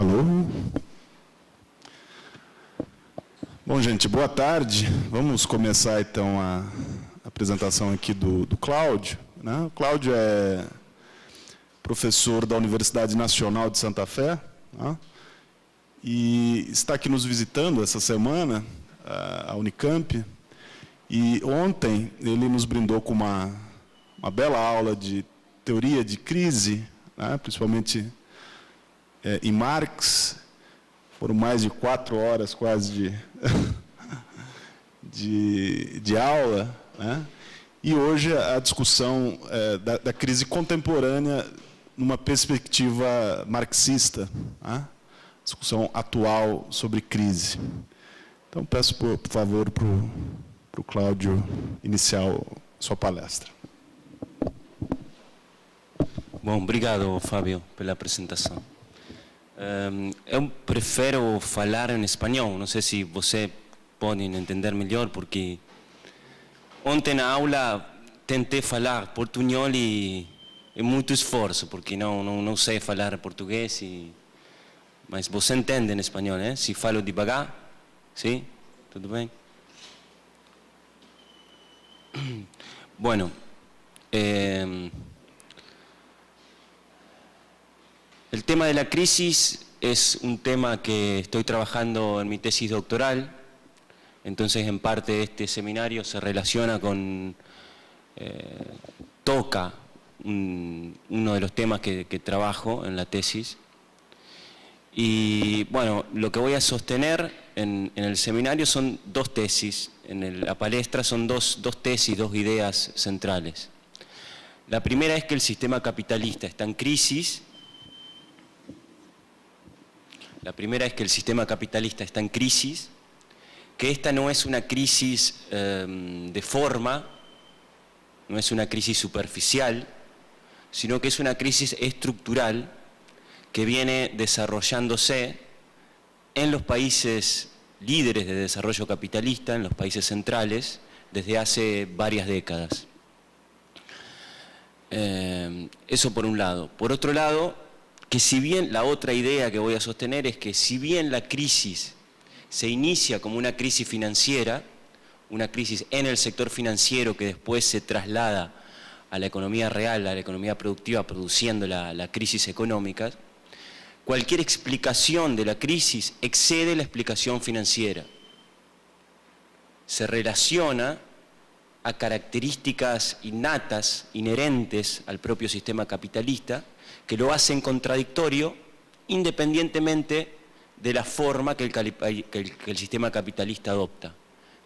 Alô? Bom, gente, boa tarde. Vamos começar, então, a apresentação aqui do Cláudio, né? O Cláudio é professor da Universidade Nacional de Santa Fé, né? E está aqui nos visitando essa semana, a Unicamp, e ontem ele nos brindou com uma bela aula de teoria de crise, né? Principalmente em Marx. Foram mais de 4 horas quase de aula, né? E hoje a discussão da crise contemporânea numa perspectiva marxista, né? Discussão atual sobre crise. Então, peço, por favor, para o Cláudio iniciar a sua palestra. Bom, obrigado, Fábio, pela apresentação. Eu prefiro falar em espanhol, não sei se você pode entender melhor, porque ontem na aula tentei falar portunhol e é muito esforço, porque não sei falar português, mas você entende em espanhol, né? Se falo devagar, sim? Tudo bem? Bueno, el tema de la crisis es un tema que estoy trabajando en mi tesis doctoral, entonces en parte este seminario se relaciona con, toca uno de los temas que trabajo en la tesis. Y bueno, lo que voy a sostener en el seminario son dos tesis, en la palestra son dos tesis, dos ideas centrales. La primera es que el sistema capitalista está en crisis. La primera es que el sistema capitalista está en crisis, que esta no es una crisis de forma, no es una crisis superficial, sino que es una crisis estructural que viene desarrollándose en los países líderes de desarrollo capitalista, en los países centrales, desde hace varias décadas. Eso por un lado. Por otro lado, que si bien la otra idea que voy a sostener es que si bien la crisis se inicia como una crisis financiera, una crisis en el sector financiero que después se traslada a la economía real, a la economía productiva, produciendo la crisis económica, cualquier explicación de la crisis excede la explicación financiera. Se relaciona a características innatas, inherentes al propio sistema capitalista, que lo hacen contradictorio independientemente de la forma que el sistema capitalista adopta.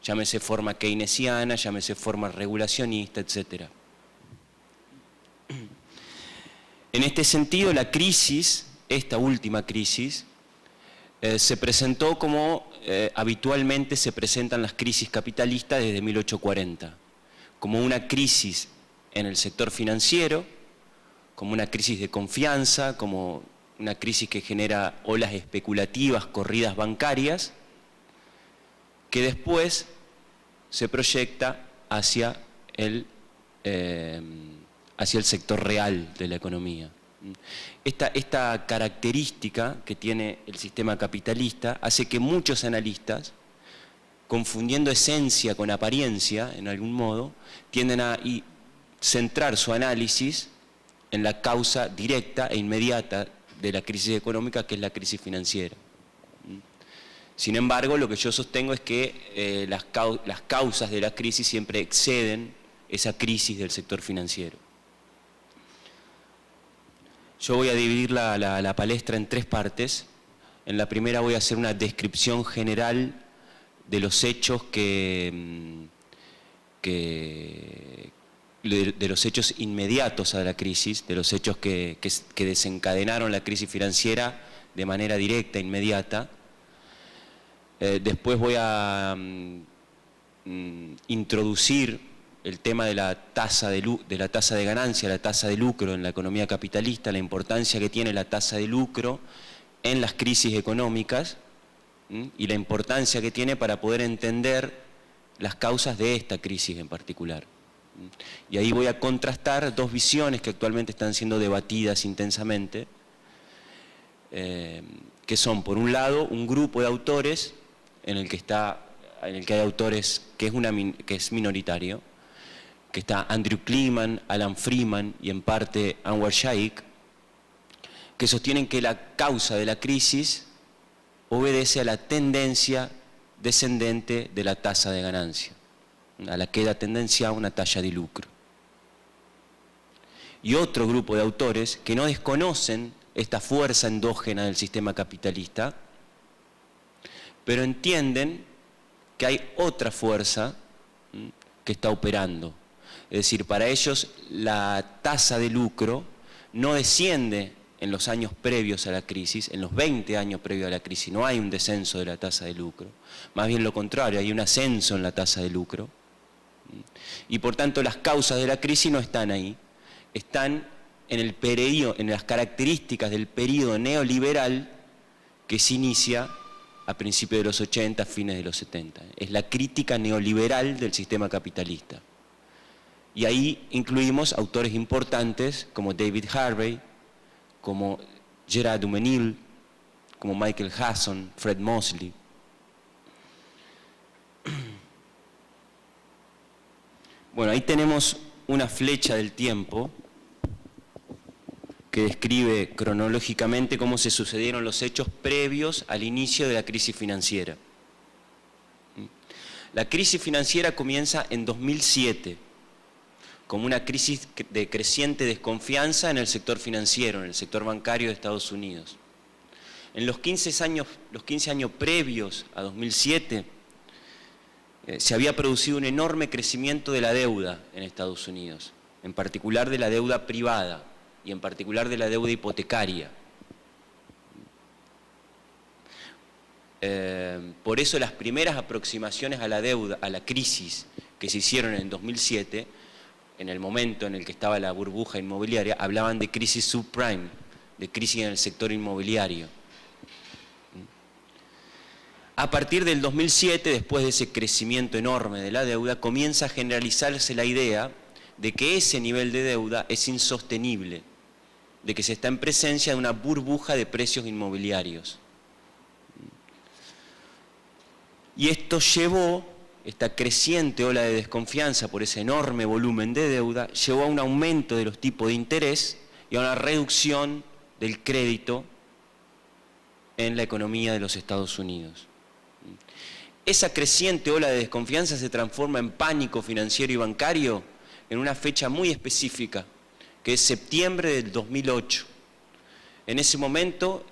Llámese forma keynesiana, llámese forma regulacionista, etc. En este sentido, la crisis, esta última crisis, se presentó como habitualmente se presentan las crisis capitalistas desde 1840, como una crisis en el sector financiero, como una crisis de confianza, como una crisis que genera olas especulativas, corridas bancarias, que después se proyecta hacia el sector real de la economía. Esta característica que tiene el sistema capitalista hace que muchos analistas, confundiendo esencia con apariencia, en algún modo, tienden a centrar su análisis en la causa directa e inmediata de la crisis económica, que es la crisis financiera. Sin embargo, lo que yo sostengo es que las causas de la crisis siempre exceden esa crisis del sector financiero. Yo voy a dividir la palestra en 3 partes. En la primera voy a hacer una descripción general de los hechos de los hechos inmediatos a la crisis, de los hechos que desencadenaron la crisis financiera de manera directa, inmediata. Después voy a introducir el tema de la tasa de ganancia, la tasa de lucro en la economía capitalista, la importancia que tiene la tasa de lucro en las crisis económicas y la importancia que tiene para poder entender las causas de esta crisis en particular. Y ahí voy a contrastar 2 visiones que actualmente están siendo debatidas intensamente, que son, por un lado, un grupo de autores en el que hay autores que es minoritario, que está Andrew Kleeman, Alan Freeman y en parte Anwar Shaikh, que sostienen que la causa de la crisis obedece a la tendencia descendente de la tasa de ganancia, a la queda tendencia a una tasa de lucro. Y otro grupo de autores que no desconocen esta fuerza endógena del sistema capitalista, pero entienden que hay otra fuerza que está operando. Es decir, para ellos la tasa de lucro no desciende en los años previos a la crisis, en los 20 años previos a la crisis, no hay un descenso de la tasa de lucro, más bien lo contrario, hay un ascenso en la tasa de lucro. Y por tanto las causas de la crisis no están ahí, están en el periodo, en las características del periodo neoliberal que se inicia a principios de los 80, fines de los 70. Es la crítica neoliberal del sistema capitalista. Y ahí incluimos autores importantes como David Harvey, como Gerard Dumenil, como Michael Hasson, Fred Mosley. Bueno, ahí tenemos una flecha del tiempo que describe cronológicamente cómo se sucedieron los hechos previos al inicio de la crisis financiera. La crisis financiera comienza en 2007, como una crisis de creciente desconfianza en el sector financiero, en el sector bancario de Estados Unidos. En los 15 años previos a 2007, se había producido un enorme crecimiento de la deuda en Estados Unidos, en particular de la deuda privada y en particular de la deuda hipotecaria. Por eso las primeras aproximaciones a la deuda, a la crisis que se hicieron en 2007, en el momento en el que estaba la burbuja inmobiliaria, hablaban de crisis subprime, de crisis en el sector inmobiliario. A partir del 2007, después de ese crecimiento enorme de la deuda, comienza a generalizarse la idea de que ese nivel de deuda es insostenible, de que se está en presencia de una burbuja de precios inmobiliarios. Y esto llevó, esta creciente ola de desconfianza por ese enorme volumen de deuda, llevó a un aumento de los tipos de interés y a una reducción del crédito en la economía de los Estados Unidos. Esa creciente ola de desconfianza se transforma en pánico financiero y bancario en una fecha muy específica, que es septiembre del 2008. En ese momento,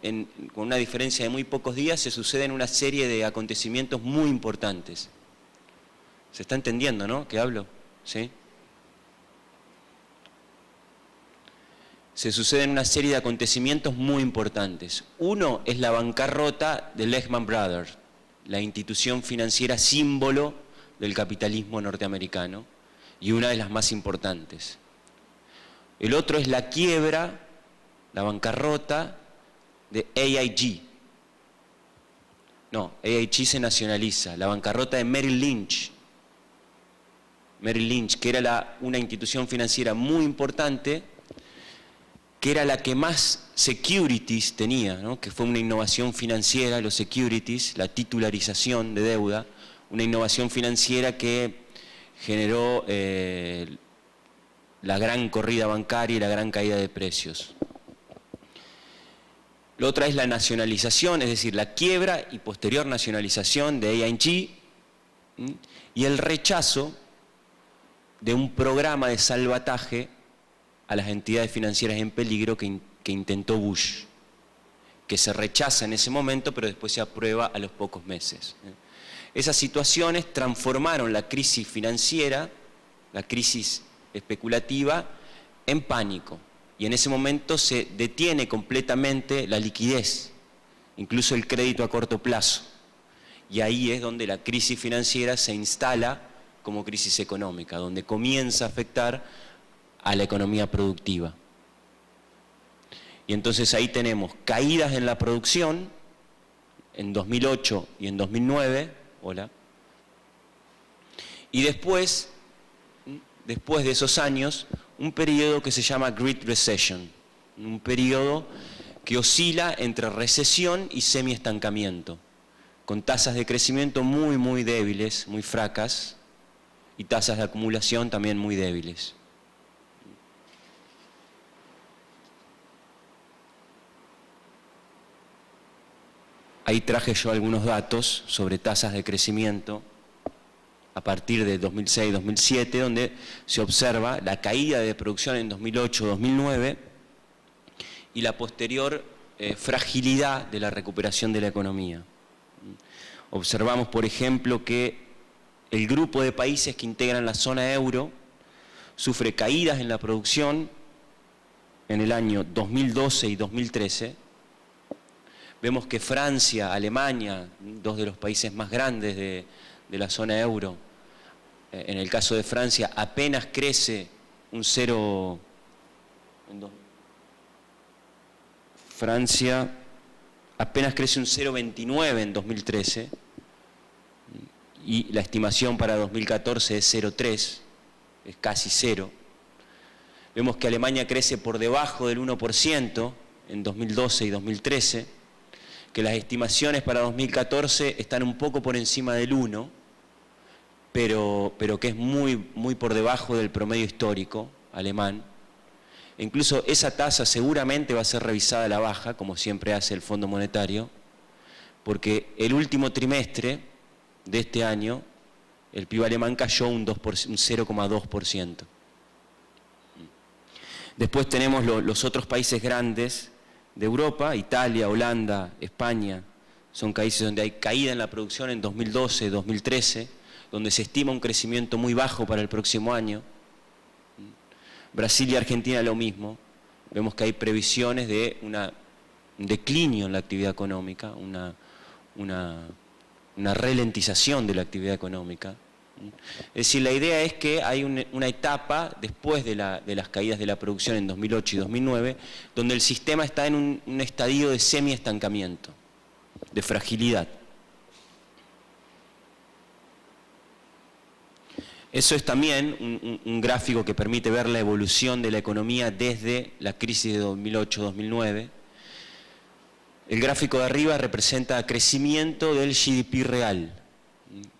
con una diferencia de muy pocos días, se suceden una serie de acontecimientos muy importantes. ¿Se está entendiendo, no? ¿Qué hablo? ¿Sí? Se suceden una serie de acontecimientos muy importantes. Uno es la bancarrota de Lehman Brothers, la institución financiera símbolo del capitalismo norteamericano y una de las más importantes. El otro es la quiebra, la bancarrota de AIG. No, AIG se nacionaliza. La bancarrota de Merrill Lynch. Merrill Lynch, que era una institución financiera muy importante, que era la que más securities tenía, ¿no? Que fue una innovación financiera, los securities, la titularización de deuda, una innovación financiera que generó la gran corrida bancaria y la gran caída de precios. La otra es la nacionalización, es decir, la quiebra y posterior nacionalización de AIG y el rechazo de un programa de salvataje a las entidades financieras en peligro que intentó Bush, que se rechaza en ese momento, pero después se aprueba a los pocos meses. Esas situaciones transformaron la crisis financiera, la crisis especulativa, en pánico. Y en ese momento se detiene completamente la liquidez, incluso el crédito a corto plazo. Y ahí es donde la crisis financiera se instala como crisis económica, donde comienza a afectar a la economía productiva. Y entonces ahí tenemos caídas en la producción, en 2008 y en 2009, y después de esos años, un periodo que se llama Great Recession, un periodo que oscila entre recesión y semiestancamiento, con tasas de crecimiento muy débiles, muy fracas, y tasas de acumulación también muy débiles. Ahí traje yo algunos datos sobre tasas de crecimiento a partir de 2006-2007, donde se observa la caída de producción en 2008-2009 y la posterior fragilidad de la recuperación de la economía. Observamos, por ejemplo, que el grupo de países que integran la zona euro sufre caídas en la producción en el año 2012 y 2013. Vemos que Francia, Alemania, dos de los países más grandes de la zona euro, en el caso de Francia apenas crece un 0. Francia apenas crece un 0,29 en 2013 y la estimación para 2014 es 0,3, es casi cero. Vemos que Alemania crece por debajo del 1% en 2012 y 2013, que las estimaciones para 2014 están un poco por encima del 1, pero que es muy por debajo del promedio histórico alemán. E incluso esa tasa seguramente va a ser revisada a la baja, como siempre hace el Fondo Monetario, porque el último trimestre de este año el PIB alemán cayó un 0,2%. Después tenemos los otros países grandes de Europa, Italia, Holanda, España, son países donde hay caída en la producción en 2012, 2013, donde se estima un crecimiento muy bajo para el próximo año. Brasil y Argentina lo mismo, vemos que hay previsiones de un declinio en la actividad económica, una ralentización de la actividad económica. Es decir, la idea es que hay una etapa después de las caídas de la producción en 2008 y 2009, donde el sistema está en un estadio de semiestancamiento, de fragilidad. Eso es también un gráfico que permite ver la evolución de la economía desde la crisis de 2008-2009. El gráfico de arriba representa crecimiento del GDP real.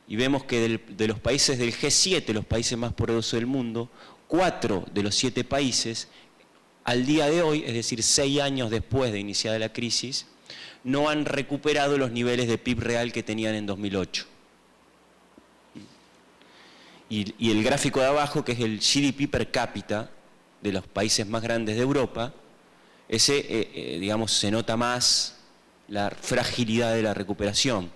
Y vemos que de los países del G7, los países más poderosos del mundo, 4 de los 7 países, al día de hoy, es decir, 6 años después de iniciada la crisis, no han recuperado los niveles de PIB real que tenían en 2008. Y el gráfico de abajo, que es el GDP per cápita de los países más grandes de Europa, ese, digamos, se nota más la fragilidad de la recuperación,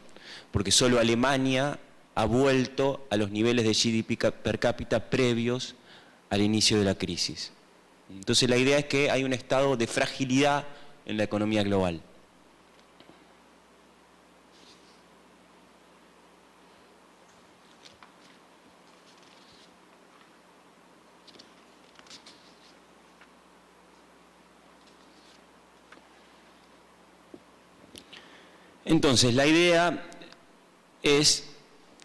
porque solo Alemania ha vuelto a los niveles de GDP per cápita previos al inicio de la crisis. Entonces la idea es que hay un estado de fragilidad en la economía global. Entonces la idea es,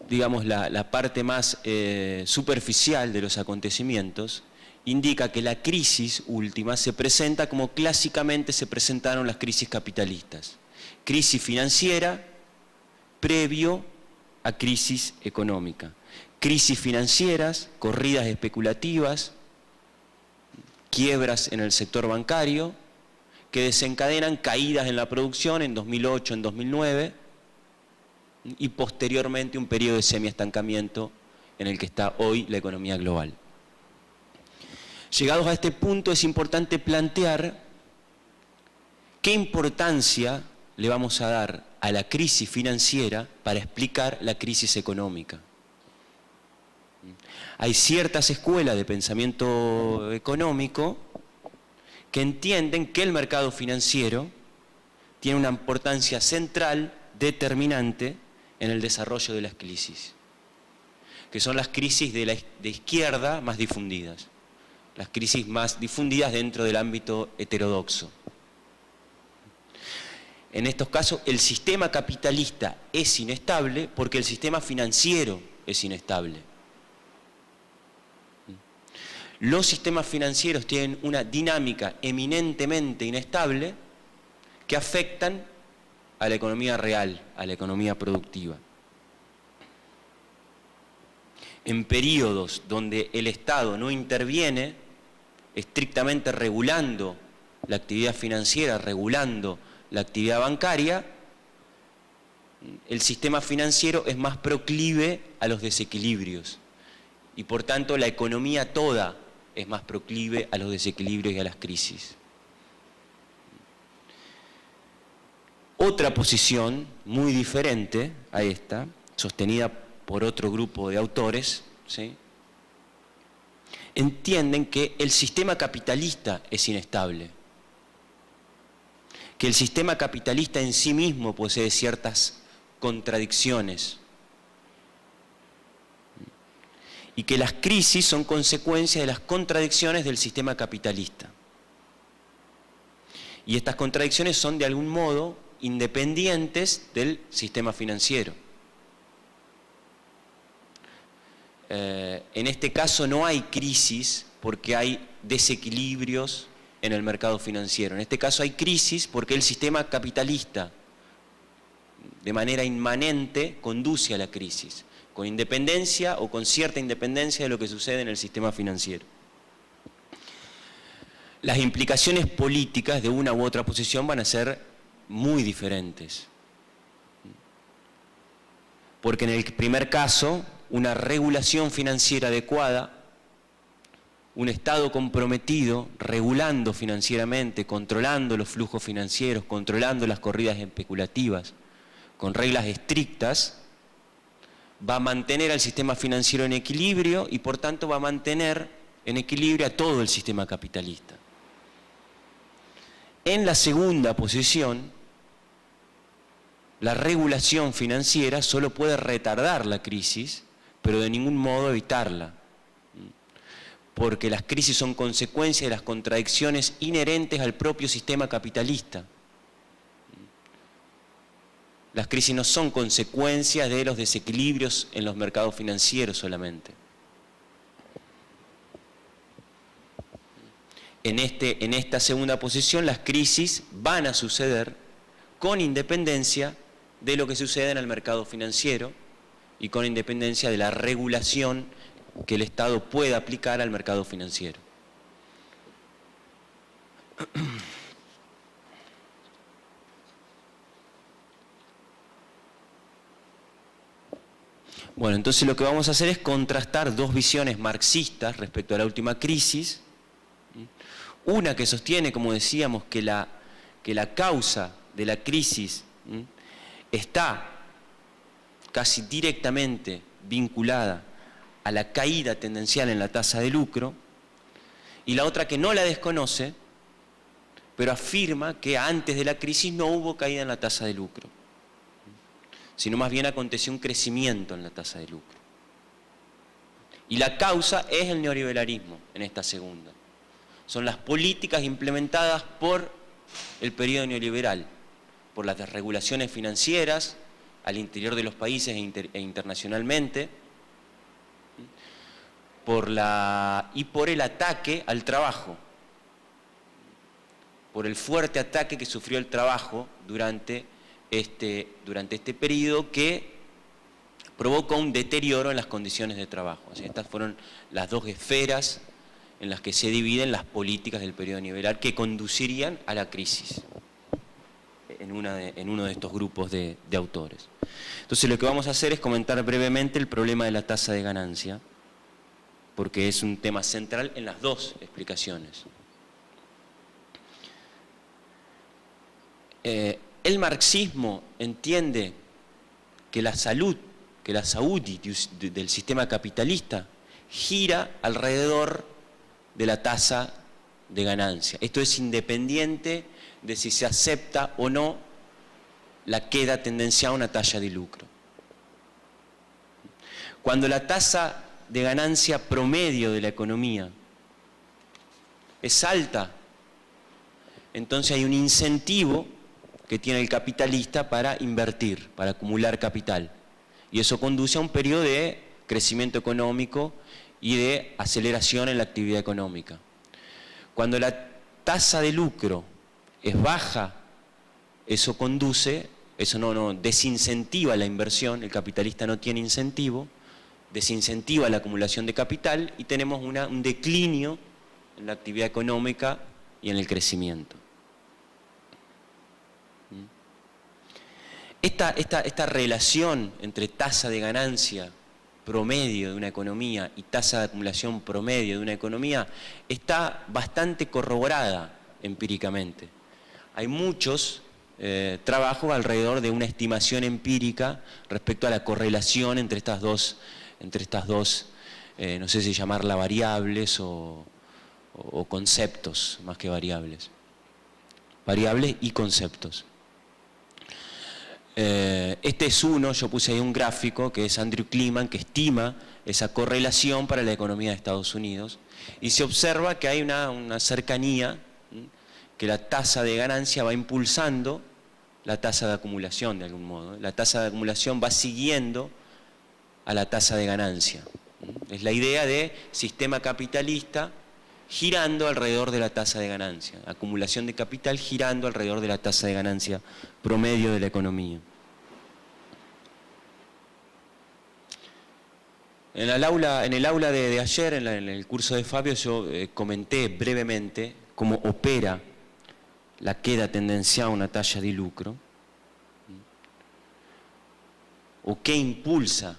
digamos, la parte más superficial de los acontecimientos, indica que la crisis última se presenta como clásicamente se presentaron las crisis capitalistas. Crisis financiera previo a crisis económica. Crisis financieras, corridas especulativas, quiebras en el sector bancario, que desencadenan caídas en la producción en 2008, en 2009, y posteriormente un periodo de semiestancamiento en el que está hoy la economía global. Llegados a este punto es importante plantear qué importancia le vamos a dar a la crisis financiera para explicar la crisis económica. Hay ciertas escuelas de pensamiento económico que entienden que el mercado financiero tiene una importancia central, determinante, en el desarrollo de las crisis, que son las crisis de izquierda más difundidas, las crisis más difundidas dentro del ámbito heterodoxo. En estos casos, el sistema capitalista es inestable porque el sistema financiero es inestable. Los sistemas financieros tienen una dinámica eminentemente inestable que afectan a la economía real, a la economía productiva. En periodos donde el Estado no interviene estrictamente regulando la actividad financiera, regulando la actividad bancaria, el sistema financiero es más proclive a los desequilibrios y por tanto la economía toda es más proclive a los desequilibrios y a las crisis. Otra posición muy diferente a esta, sostenida por otro grupo de autores, ¿sí?, entienden que el sistema capitalista es inestable, que el sistema capitalista en sí mismo posee ciertas contradicciones y que las crisis son consecuencia de las contradicciones del sistema capitalista. Y estas contradicciones son de algún modo independientes del sistema financiero. En este caso no hay crisis porque hay desequilibrios en el mercado financiero. En este caso hay crisis porque el sistema capitalista, de manera inmanente, conduce a la crisis, con independencia o con cierta independencia de lo que sucede en el sistema financiero. Las implicaciones políticas de una u otra posición van a ser muy diferentes. Porque en el primer caso, una regulación financiera adecuada, un Estado comprometido, regulando financieramente, controlando los flujos financieros, controlando las corridas especulativas, con reglas estrictas, va a mantener al sistema financiero en equilibrio y por tanto va a mantener en equilibrio a todo el sistema capitalista. En la segunda posición, la regulación financiera solo puede retardar la crisis, pero de ningún modo evitarla, porque las crisis son consecuencia de las contradicciones inherentes al propio sistema capitalista. Las crisis no son consecuencias de los desequilibrios en los mercados financieros solamente. En esta segunda posición, las crisis van a suceder con independencia de lo que sucede en el mercado financiero y con independencia de la regulación que el Estado pueda aplicar al mercado financiero. Bueno, entonces lo que vamos a hacer es contrastar dos visiones marxistas respecto a la última crisis. Una que sostiene, como decíamos, que la causa de la crisis está casi directamente vinculada a la caída tendencial en la tasa de lucro, y la otra que no la desconoce, pero afirma que antes de la crisis no hubo caída en la tasa de lucro, sino más bien aconteció un crecimiento en la tasa de lucro. Y la causa es el neoliberalismo en esta segunda. Son las políticas implementadas por el periodo neoliberal, por las desregulaciones financieras al interior de los países e internacionalmente, y por el ataque al trabajo, por el fuerte ataque que sufrió el trabajo durante este periodo, que provocó un deterioro en las condiciones de trabajo. Así, estas fueron las dos esferas en las que se dividen las políticas del periodo neoliberal que conducirían a la crisis en uno de estos grupos de autores. Entonces lo que vamos a hacer es comentar brevemente el problema de la tasa de ganancia, porque es un tema central en las dos explicaciones. El marxismo entiende que la salud del sistema capitalista gira alrededor de la tasa de ganancia. Esto es independiente de si se acepta o no la queda tendencial a una tasa de lucro. Cuando la tasa de ganancia promedio de la economía es alta, entonces hay un incentivo que tiene el capitalista para invertir, para acumular capital. Y eso conduce a un periodo de crecimiento económico y de aceleración en la actividad económica. Cuando la tasa de lucro es baja eso conduce, eso no desincentiva la inversión, el capitalista no tiene incentivo, desincentiva la acumulación de capital y tenemos un declinio en la actividad económica y en el crecimiento. Esta relación entre tasa de ganancia promedio de una economía y tasa de acumulación promedio de una economía está bastante corroborada empíricamente. Hay muchos trabajos alrededor de una estimación empírica respecto a la correlación entre estas dos, no sé si llamarla variables o conceptos más que variables. Variables y conceptos. Este es uno, yo puse ahí un gráfico, que es Andrew Kleeman, que estima esa correlación para la economía de Estados Unidos. Y se observa que hay una cercanía, que la tasa de ganancia va impulsando la tasa de acumulación de algún modo. La tasa de acumulación va siguiendo a la tasa de ganancia. Es la idea de sistema capitalista girando alrededor de la tasa de ganancia, acumulación de capital girando alrededor de la tasa de ganancia promedio de la economía. En el aula de ayer, en el curso de Fabio, yo comenté brevemente cómo opera la queda tendencial a una tasa de lucro, o qué impulsa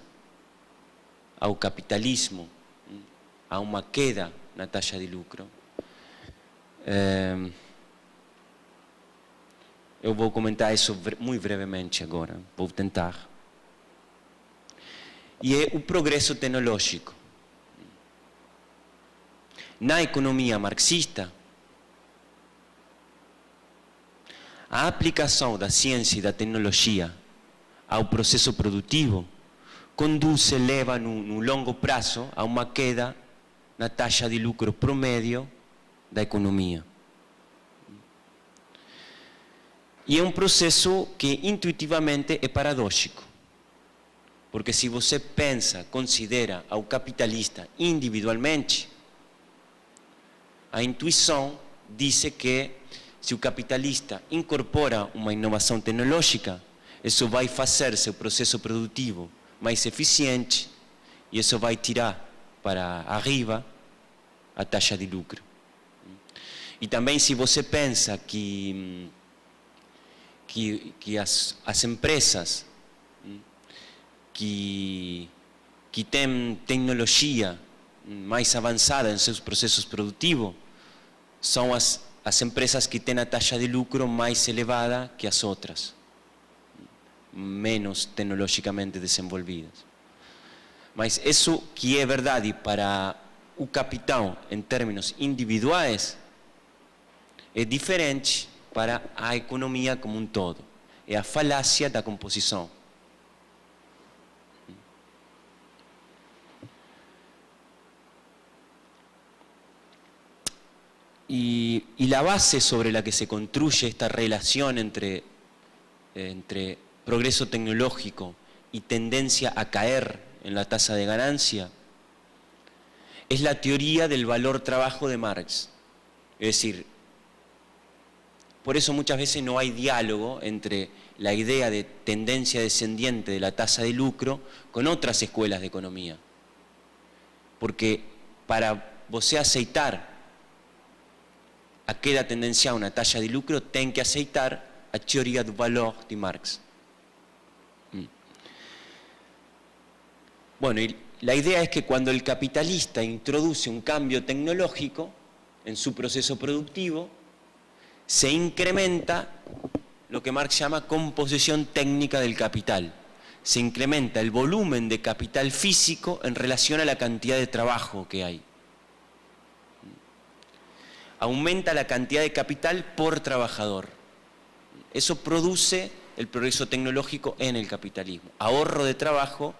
ao capitalismo a uma queda na taxa de lucro. Eu vou comentar isso muito brevemente agora, vou tentar. E é o progresso tecnológico. Na economia marxista, a aplicação da ciência e da tecnologia ao processo produtivo leva no longo prazo a uma queda na taxa de lucro promédio da economia. E é um processo que intuitivamente é paradójico, porque se você pensa, considera ao capitalista individualmente, a intuição diz que se o capitalista incorpora uma inovação tecnológica, isso vai fazer seu processo produtivo mais eficiente e isso vai tirar para arriba a taxa de lucro. E também se você pensa que as empresas que têm tecnologia mais avançada em seus processos produtivos são as empresas que têm a taxa de lucro mais elevada que as outras, menos tecnologicamente desenvolvidas. Mas isso que é verdade para o capital em termos individuais é diferente para a economia como um todo. É a falácia da composição. Y la base sobre la que se construye esta relación entre progreso tecnológico y tendencia a caer en la tasa de ganancia es la teoría del valor trabajo de Marx. Es decir, por eso muchas veces no hay diálogo entre la idea de tendencia descendiente de la tasa de lucro con otras escuelas de economía. Porque para você aceitar aquela tendencia a una tasa de lucro, tem que aceitar a teoría do valor de Marx. Bueno, y la idea es que cuando el capitalista introduce un cambio tecnológico en su proceso productivo, se incrementa lo que Marx llama composición técnica del capital. Se incrementa el volumen de capital físico en relación a la cantidad de trabajo que hay. Aumenta la cantidad de capital por trabajador. Eso produce el progreso tecnológico en el capitalismo. Ahorro de trabajo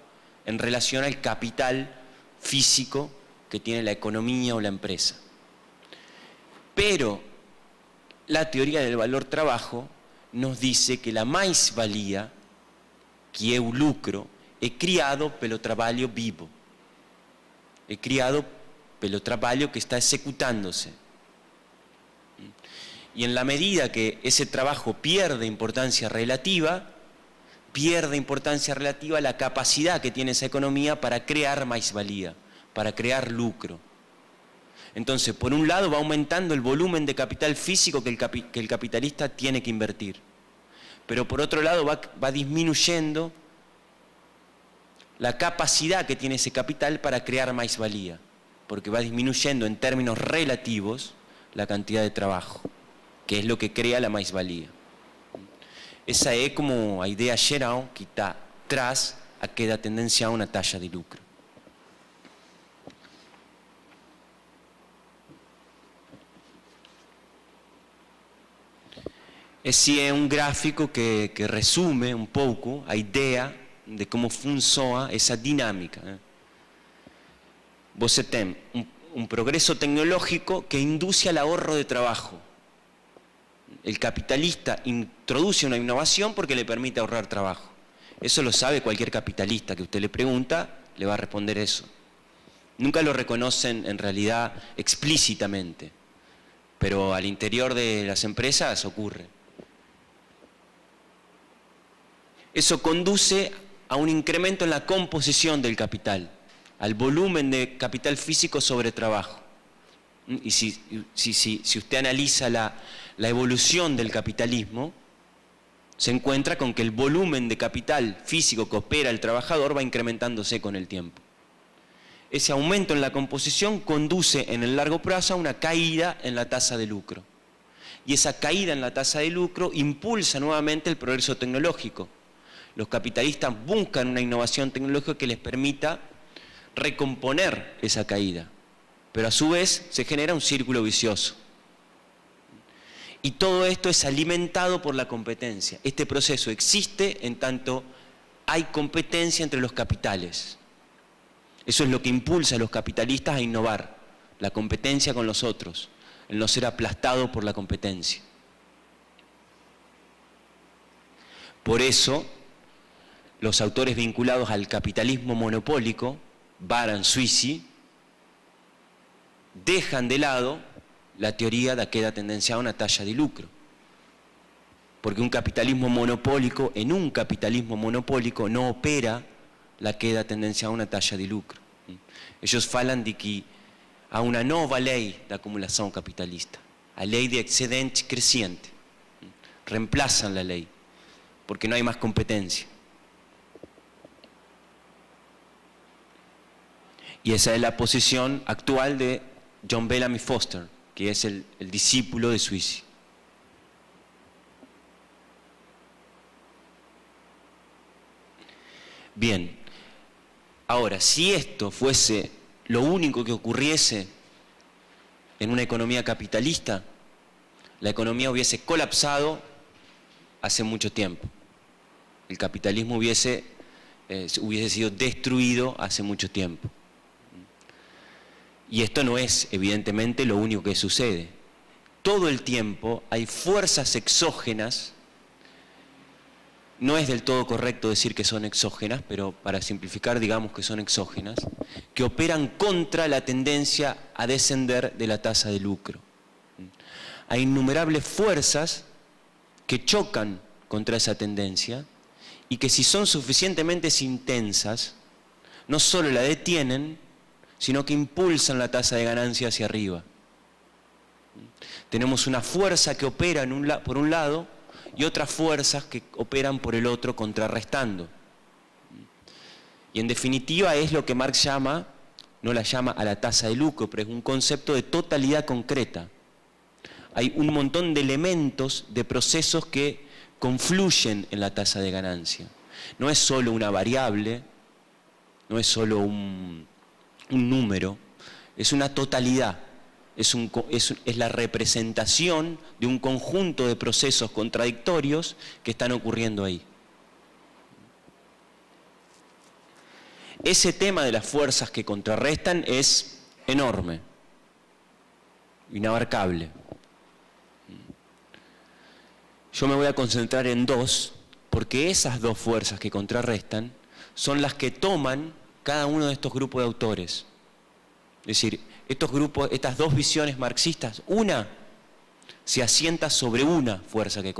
en relación al capital físico que tiene la economía o la empresa. Pero la teoría del valor trabajo nos dice que la mais-valia, que é o lucro, é criado pelo trabalho vivo. É criado pelo trabalho que está executándose. Y en la medida que ese trabajo pierde importancia relativa la capacidad que tiene esa economía para crear maisvalía, para crear lucro. Entonces, por un lado va aumentando el volumen de capital físico que el capitalista tiene que invertir, pero por otro lado va disminuyendo la capacidad que tiene ese capital para crear maisvalía, porque va disminuyendo en términos relativos la cantidad de trabajo, que es lo que crea la maisvalía. Esa es como a idea geral que está tras aquella tendencia a una taxa de lucro. Esse é um gráfico que resume um pouco a ideia de como funciona essa dinâmica. Você tem um progresso tecnológico que induce al ahorro de trabajo. El capitalista introduce una innovación porque le permite ahorrar trabajo. Eso lo sabe cualquier capitalista que usted le pregunta, le va a responder eso. Nunca lo reconocen en realidad explícitamente, pero al interior de las empresas ocurre. Eso conduce a un incremento en la composición del capital, al volumen de capital físico sobre trabajo. Y si usted analiza la evolución del capitalismo, se encuentra con que el volumen de capital físico que opera el trabajador va incrementándose con el tiempo. Ese aumento en la composición conduce en el largo plazo a una caída en la tasa de lucro. Y esa caída en la tasa de lucro impulsa nuevamente el progreso tecnológico. Los capitalistas buscan una innovación tecnológica que les permita recomponer esa caída, pero a su vez se genera un círculo vicioso. Y todo esto es alimentado por la competencia. Este proceso existe en tanto hay competencia entre los capitales. Eso es lo que impulsa a los capitalistas a innovar, la competencia con los otros, el no ser aplastado por la competencia. Por eso, los autores vinculados al capitalismo monopólico, Baran, Sweezy, dejan de lado la teoría de aquella tendencia a una talla de lucro. Porque un capitalismo monopólico, en un capitalismo monopólico no opera la queda tendencia a una talla de lucro. Ellos falan de que há una nova ley de acumulación capitalista, a ley de excedente creciente. Reemplazan la ley, porque no hay más competencia. Y esa es la posición actual de John Bellamy Foster, que es el discípulo de Sweezy. Bien, ahora, si esto fuese lo único que ocurriese en una economía capitalista, la economía hubiese colapsado hace mucho tiempo. El capitalismo hubiese sido destruido hace mucho tiempo. Y esto no es, evidentemente, lo único que sucede. Todo el tiempo hay fuerzas exógenas, no es del todo correcto decir que son exógenas, pero para simplificar digamos que son exógenas, que operan contra la tendencia a descender de la tasa de lucro. Hay innumerables fuerzas que chocan contra esa tendencia y que si son suficientemente intensas, no solo la detienen, sino que impulsan la tasa de ganancia hacia arriba. Tenemos una fuerza que opera por un lado y otras fuerzas que operan por el otro contrarrestando. Y en definitiva es lo que Marx llama, no la llama a la tasa de lucro, pero es un concepto de totalidad concreta. Hay un montón de elementos, de procesos que confluyen en la tasa de ganancia. No es solo una variable, no es solo un número, es una totalidad, es la representación de un conjunto de procesos contradictorios que están ocurriendo ahí. Ese tema de las fuerzas que contrarrestan es enorme, inabarcable. Yo me voy a concentrar en dos, porque esas dos fuerzas que contrarrestan son las que toman cada uno de estos grupos de autores. Es decir, estos grupos, estas dos visiones marxistas, una se asienta sobre una fuerza que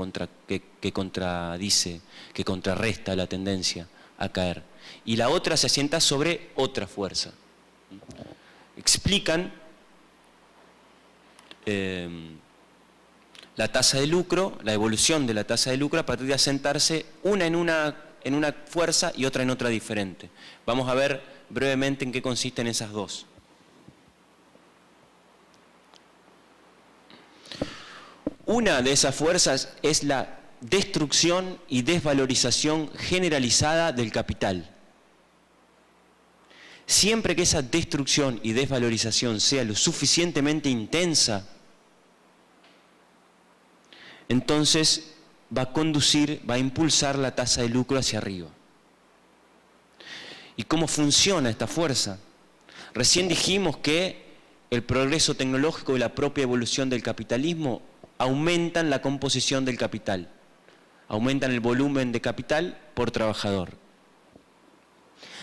contradice, que contrarresta la tendencia a caer. Y la otra se asienta sobre otra fuerza. Explican la tasa de lucro, la evolución de la tasa de lucro a partir de asentarse una en una fuerza y otra en otra diferente. Vamos a ver brevemente en qué consisten esas dos. Una de esas fuerzas es la destrucción y desvalorización generalizada del capital. Siempre que esa destrucción y desvalorización sea lo suficientemente intensa, entonces va a conducir, va a impulsar la tasa de lucro hacia arriba. ¿Y cómo funciona esta fuerza? Recién dijimos que el progreso tecnológico y la propia evolución del capitalismo aumentan la composición del capital, aumentan el volumen de capital por trabajador.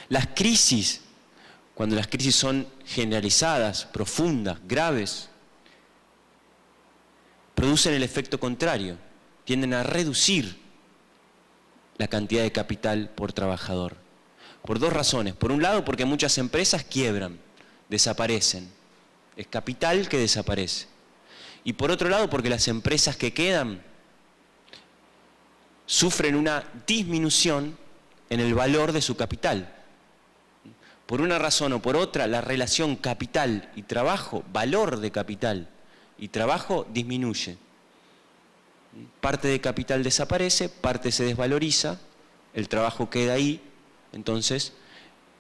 Las crisis, cuando las crisis son generalizadas, profundas, graves, producen el efecto contrario, tienden a reducir la cantidad de capital por trabajador. Por dos razones. Por un lado, porque muchas empresas quiebran, desaparecen. Es capital que desaparece. Y por otro lado, porque las empresas que quedan sufren una disminución en el valor de su capital. Por una razón o por otra, la relación capital y trabajo, valor de capital y trabajo disminuye. Parte de capital desaparece, parte se desvaloriza, el trabajo queda ahí, entonces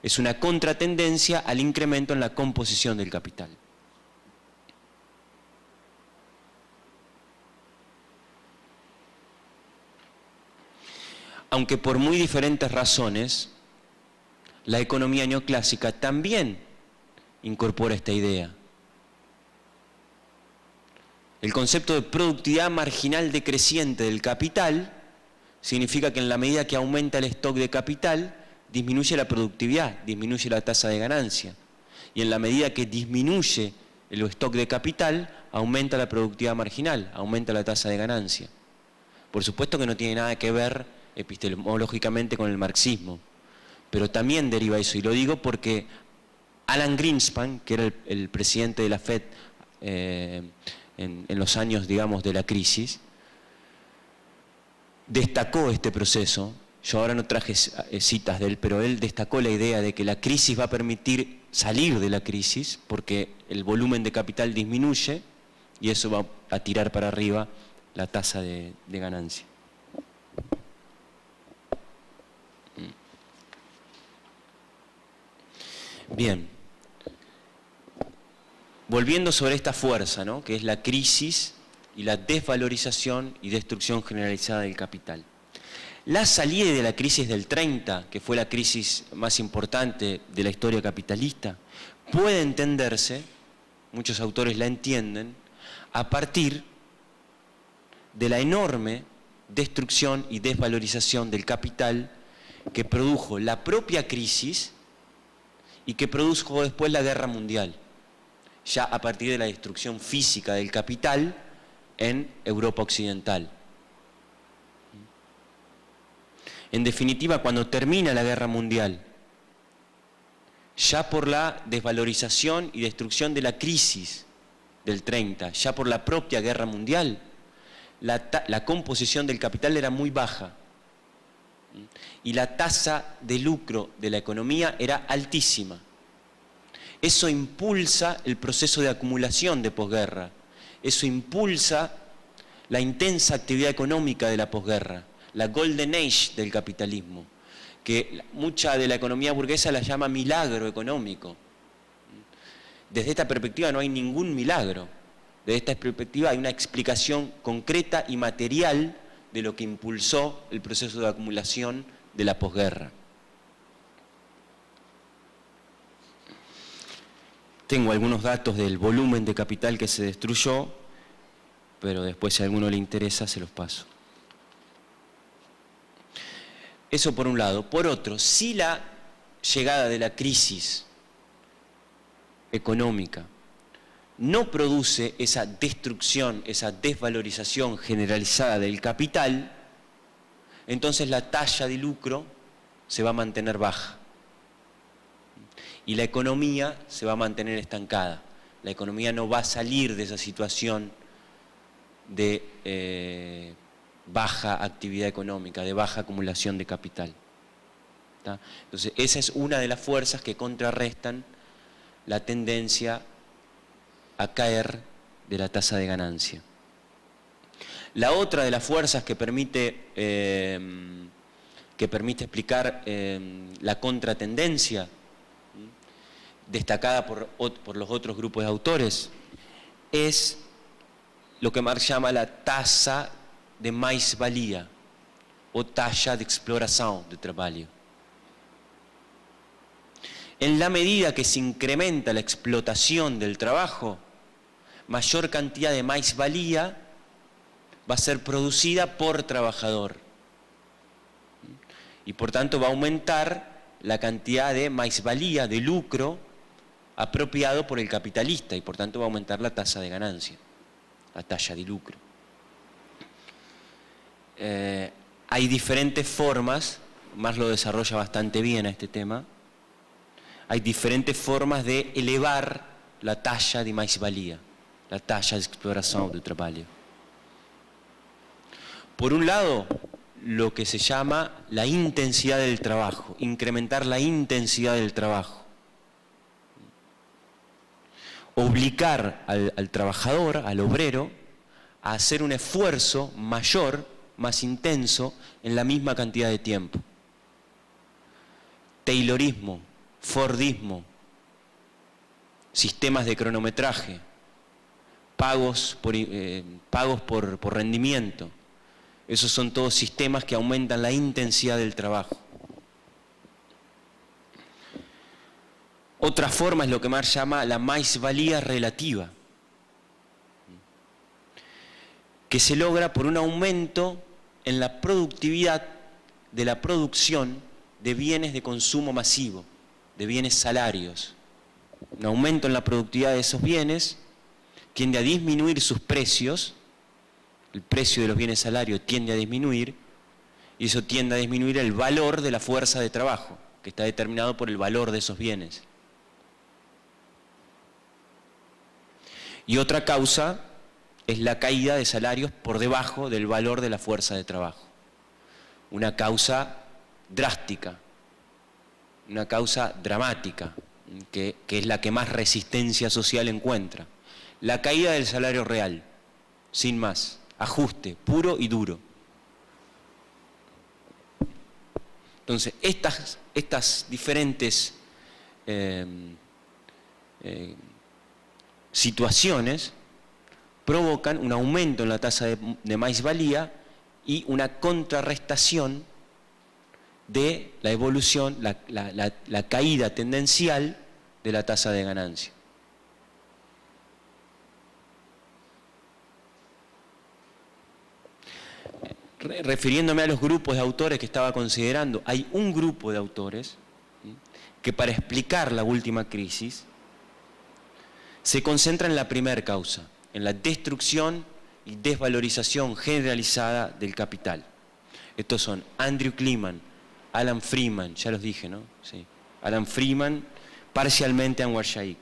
es una contratendencia al incremento en la composición del capital. Aunque por muy diferentes razones, la economía neoclásica también incorpora esta idea. El concepto de productividad marginal decreciente del capital significa que en la medida que aumenta el stock de capital, disminuye la productividad, disminuye la tasa de ganancia. Y en la medida que disminuye el stock de capital, aumenta la productividad marginal, aumenta la tasa de ganancia. Por supuesto que no tiene nada que ver epistemológicamente con el marxismo, pero también deriva eso, y lo digo porque Alan Greenspan, que era el presidente de la FED en los años, digamos, de la crisis, destacó este proceso. Yo ahora no traje citas de él, pero él destacó la idea de que la crisis va a permitir salir de la crisis porque el volumen de capital disminuye y eso va a tirar para arriba la tasa de ganancia. Bien, volviendo sobre esta fuerza, ¿no?, que es la crisis y la desvalorización y destrucción generalizada del capital. La salida de la crisis del 30, que fue la crisis más importante de la historia capitalista, puede entenderse, muchos autores la entienden, a partir de la enorme destrucción y desvalorización del capital que produjo la propia crisis y que produjo después la guerra mundial, ya a partir de la destrucción física del capital en Europa Occidental. En definitiva, cuando termina la guerra mundial, ya por la desvalorización y destrucción de la crisis del 30, ya por la propia guerra mundial, la composición del capital era muy baja y la tasa de lucro de la economía era altísima. Eso impulsa el proceso de acumulación de posguerra, eso impulsa la intensa actividad económica de la posguerra, la Golden Age del capitalismo, que mucha de la economía burguesa la llama milagro económico. Desde esta perspectiva no hay ningún milagro, desde esta perspectiva hay una explicación concreta y material de lo que impulsó el proceso de acumulación de la posguerra. Tengo algunos datos del volumen de capital que se destruyó, pero después si a alguno le interesa se los paso. Eso por un lado. Por otro, si la llegada de la crisis económica no produce esa destrucción, esa desvalorización generalizada del capital, entonces la talla de lucro se va a mantener baja. Y la economía se va a mantener estancada. La economía no va a salir de esa situación de baja actividad económica, de baja acumulación de capital. ¿Tá? Entonces, esa es una de las fuerzas que contrarrestan la tendencia a caer de la tasa de ganancia. La otra de las fuerzas que permite explicar la contratendencia, destacada por los otros grupos de autores, es lo que Marx llama la tasa de mais-valia o tasa de exploración de trabajo. En la medida que se incrementa la explotación del trabajo, mayor cantidad de mais-valia va a ser producida por trabajador. Y por tanto va a aumentar la cantidad de mais-valia, de lucro, apropiado por el capitalista, y por tanto va a aumentar la tasa de ganancia, la tasa de lucro. Hay diferentes formas, Marx lo desarrolla bastante bien a este tema, hay diferentes formas de elevar la tasa de mais-valia, la tasa de exploración del trabajo. Por un lado, lo que se llama la intensidad del trabajo, incrementar la intensidad del trabajo. Obligar al trabajador, al obrero, a hacer un esfuerzo mayor, más intenso, en la misma cantidad de tiempo. Taylorismo, Fordismo, sistemas de cronometraje, pagos por rendimiento. Esos son todos sistemas que aumentan la intensidad del trabajo. Otra forma es lo que Marx llama la mais-valia relativa, que se logra por un aumento en la productividad de la producción de bienes de consumo masivo, de bienes salarios. Un aumento en la productividad de esos bienes tiende a disminuir sus precios, el precio de los bienes salarios tiende a disminuir, y eso tiende a disminuir el valor de la fuerza de trabajo, que está determinado por el valor de esos bienes. Y otra causa es la caída de salarios por debajo del valor de la fuerza de trabajo. Una causa drástica, una causa dramática, que es la que más resistencia social encuentra. La caída del salario real, sin más, ajuste puro y duro. Entonces, estas diferentes situaciones provocan un aumento en la tasa de mais-valia y una contrarrestación de la evolución, la caída tendencial de la tasa de ganancia. Refiriéndome a los grupos de autores que estaba considerando, hay un grupo de autores que para explicar la última crisis se concentra en la primera causa, en la destrucción y desvalorización generalizada del capital. Estos son Andrew Kleeman, Alan Freeman, ya los dije, ¿no? Sí. Alan Freeman, parcialmente Anwar Shaikh.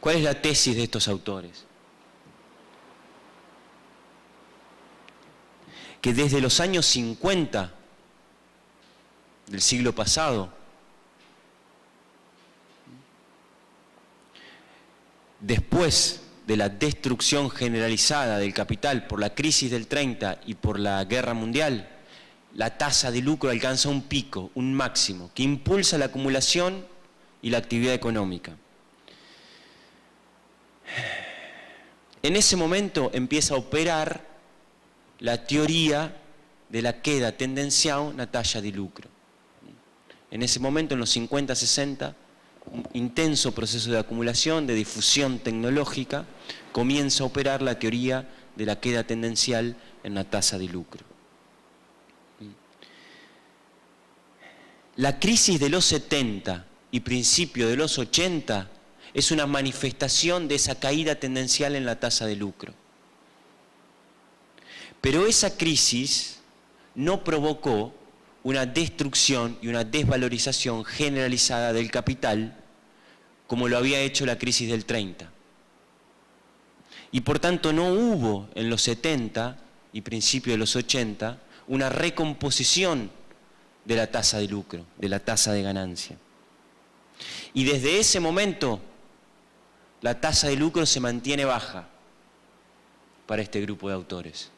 ¿Cuál es la tesis de estos autores? Que desde los años 50 del siglo pasado, después de la destrucción generalizada del capital por la crisis del 30 y por la guerra mundial, la tasa de lucro alcanza un pico, un máximo, que impulsa la acumulación y la actividad económica. En ese momento empieza a operar la teoría de la queda tendencial na tasa de lucro. En ese momento, en los 50-60, un intenso proceso de acumulación, de difusión tecnológica, comienza a operar la teoría de la queda tendencial en la tasa de lucro. La crisis de los 70 y principio de los 80 es una manifestación de esa caída tendencial en la tasa de lucro. Pero esa crisis no provocó una destrucción y una desvalorización generalizada del capital como lo había hecho la crisis del 30. Y por tanto no hubo en los 70 y principios de los 80 una recomposición de la tasa de lucro, de la tasa de ganancia. Y desde ese momento la tasa de lucro se mantiene baja para este grupo de autores.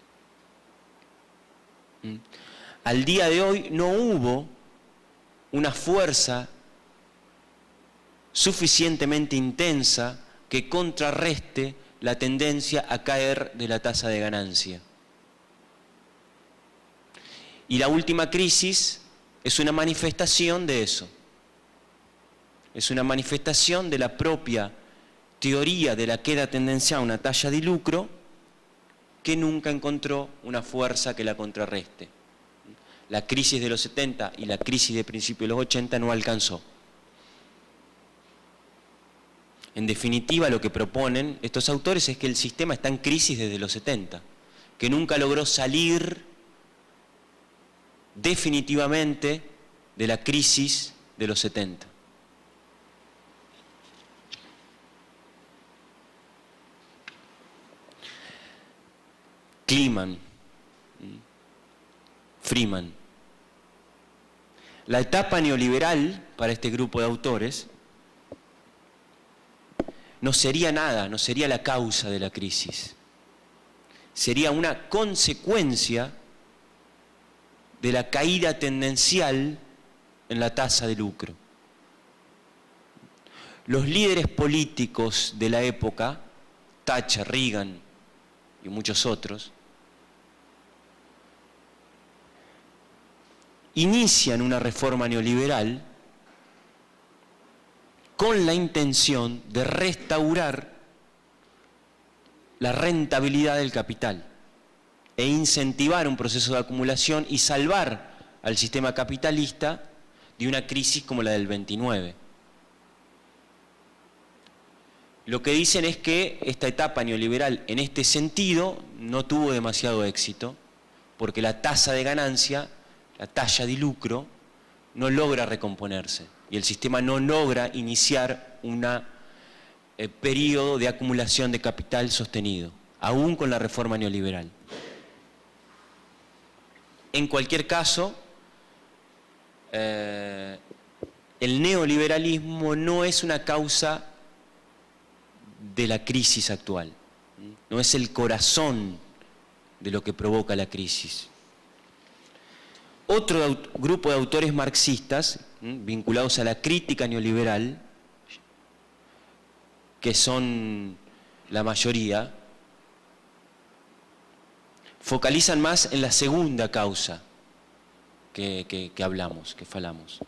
Al día de hoy no hubo una fuerza suficientemente intensa que contrarreste la tendencia a caer de la tasa de ganancia. Y la última crisis es una manifestación de eso. Es una manifestación de la propia teoría de la queda tendencial a una tasa de lucro que nunca encontró una fuerza que la contrarreste. La crisis de los 70 y la crisis de principios de los 80 no alcanzó. En definitiva, lo que proponen estos autores es que el sistema está en crisis desde los 70, que nunca logró salir definitivamente de la crisis de los 70. Kliman, Freeman. La etapa neoliberal para este grupo de autores no sería nada, no sería la causa de la crisis. Sería una consecuencia de la caída tendencial en la tasa de lucro. Los líderes políticos de la época, Thatcher, Reagan y muchos otros, inician una reforma neoliberal con la intención de restaurar la rentabilidad del capital e incentivar un proceso de acumulación y salvar al sistema capitalista de una crisis como la del 29. Lo que dicen es que esta etapa neoliberal en este sentido no tuvo demasiado éxito porque la tasa de ganancia, la tasa de lucro, no logra recomponerse y el sistema no logra iniciar un periodo de acumulación de capital sostenido, aún con la reforma neoliberal. En cualquier caso, el neoliberalismo no es una causa de la crisis actual, no es el corazón de lo que provoca la crisis. Otro grupo de autores marxistas vinculados a la crítica neoliberal, que son la mayoría, focalizan más en la segunda causa que hablamos, que falamos.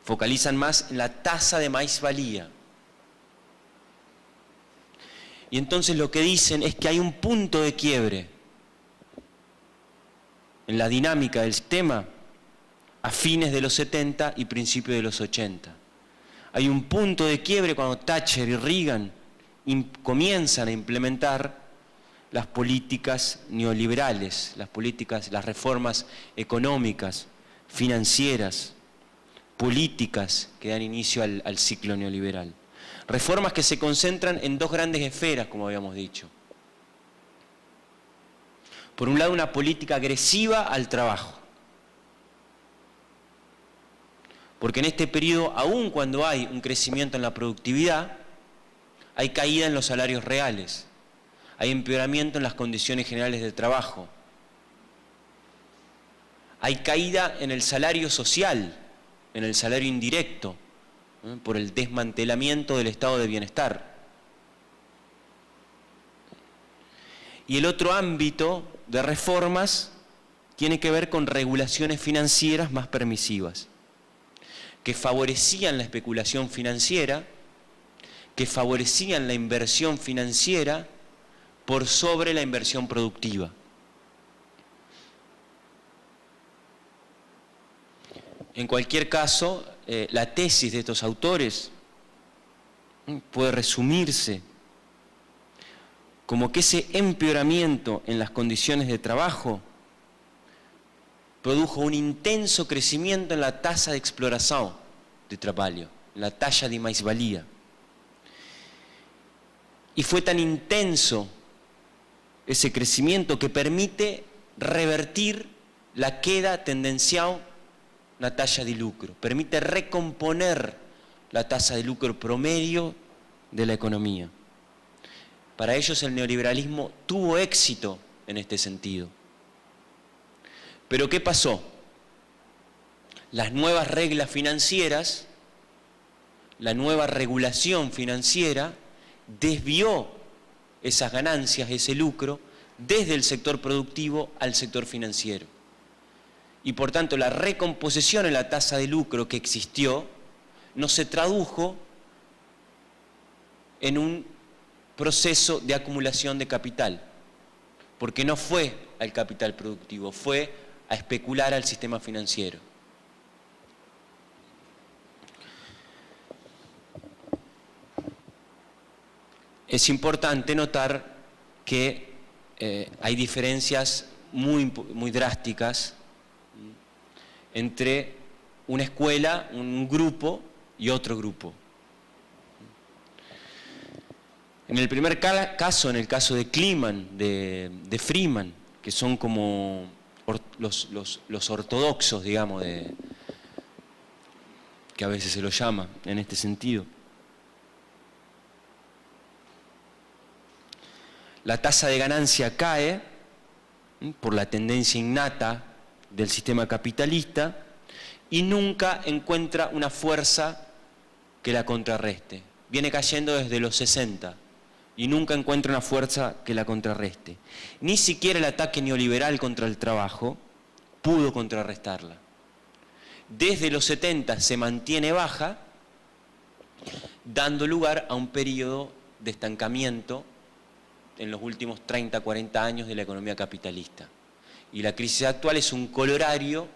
Focalizan más en la tasa de maíz-valía. Y entonces lo que dicen es que hay un punto de quiebre en la dinámica del sistema a fines de los 70 y principios de los 80. Hay un punto de quiebre cuando Thatcher y Reagan comienzan a implementar las políticas neoliberales, las reformas económicas, financieras, políticas que dan inicio al ciclo neoliberal. Reformas que se concentran en dos grandes esferas, como habíamos dicho. Por un lado, una política agresiva al trabajo. Porque en este periodo, aun cuando hay un crecimiento en la productividad, hay caída en los salarios reales, hay empeoramiento en las condiciones generales de trabajo, hay caída en el salario social, en el salario indirecto, por el desmantelamiento del estado de bienestar. Y el otro ámbito de reformas tiene que ver con regulaciones financieras más permisivas, que favorecían la especulación financiera, que favorecían la inversión financiera por sobre la inversión productiva. En cualquier caso, la tesis de estos autores puede resumirse como que ese empeoramiento en las condiciones de trabajo produjo un intenso crecimiento en la tasa de exploración de trabajo, la tasa de mais-valía. Y fue tan intenso ese crecimiento que permite revertir la queda tendencial en la tasa de lucro, permite recomponer la tasa de lucro promedio de la economía. Para ellos el neoliberalismo tuvo éxito en este sentido. Pero ¿qué pasó? Las nuevas reglas financieras, la nueva regulación financiera desvió esas ganancias, ese lucro, desde el sector productivo al sector financiero. Y por tanto la recomposición en la tasa de lucro que existió no se tradujo en un proceso de acumulación de capital, porque no fue al capital productivo, fue a especular al sistema financiero. Es importante notar que hay diferencias muy drásticas entre una escuela, un grupo y otro grupo. En el primer caso, en el caso de Kliman, de Friedman, que son como los ortodoxos, digamos, que a veces se los llama en este sentido. La tasa de ganancia cae por la tendencia innata del sistema capitalista y nunca encuentra una fuerza que la contrarreste. Viene cayendo desde los 60 y nunca encuentra una fuerza que la contrarreste. Ni siquiera el ataque neoliberal contra el trabajo pudo contrarrestarla. Desde los 70 se mantiene baja, dando lugar a un periodo de estancamiento en los últimos 30, 40 años de la economía capitalista. Y la crisis actual es un colorario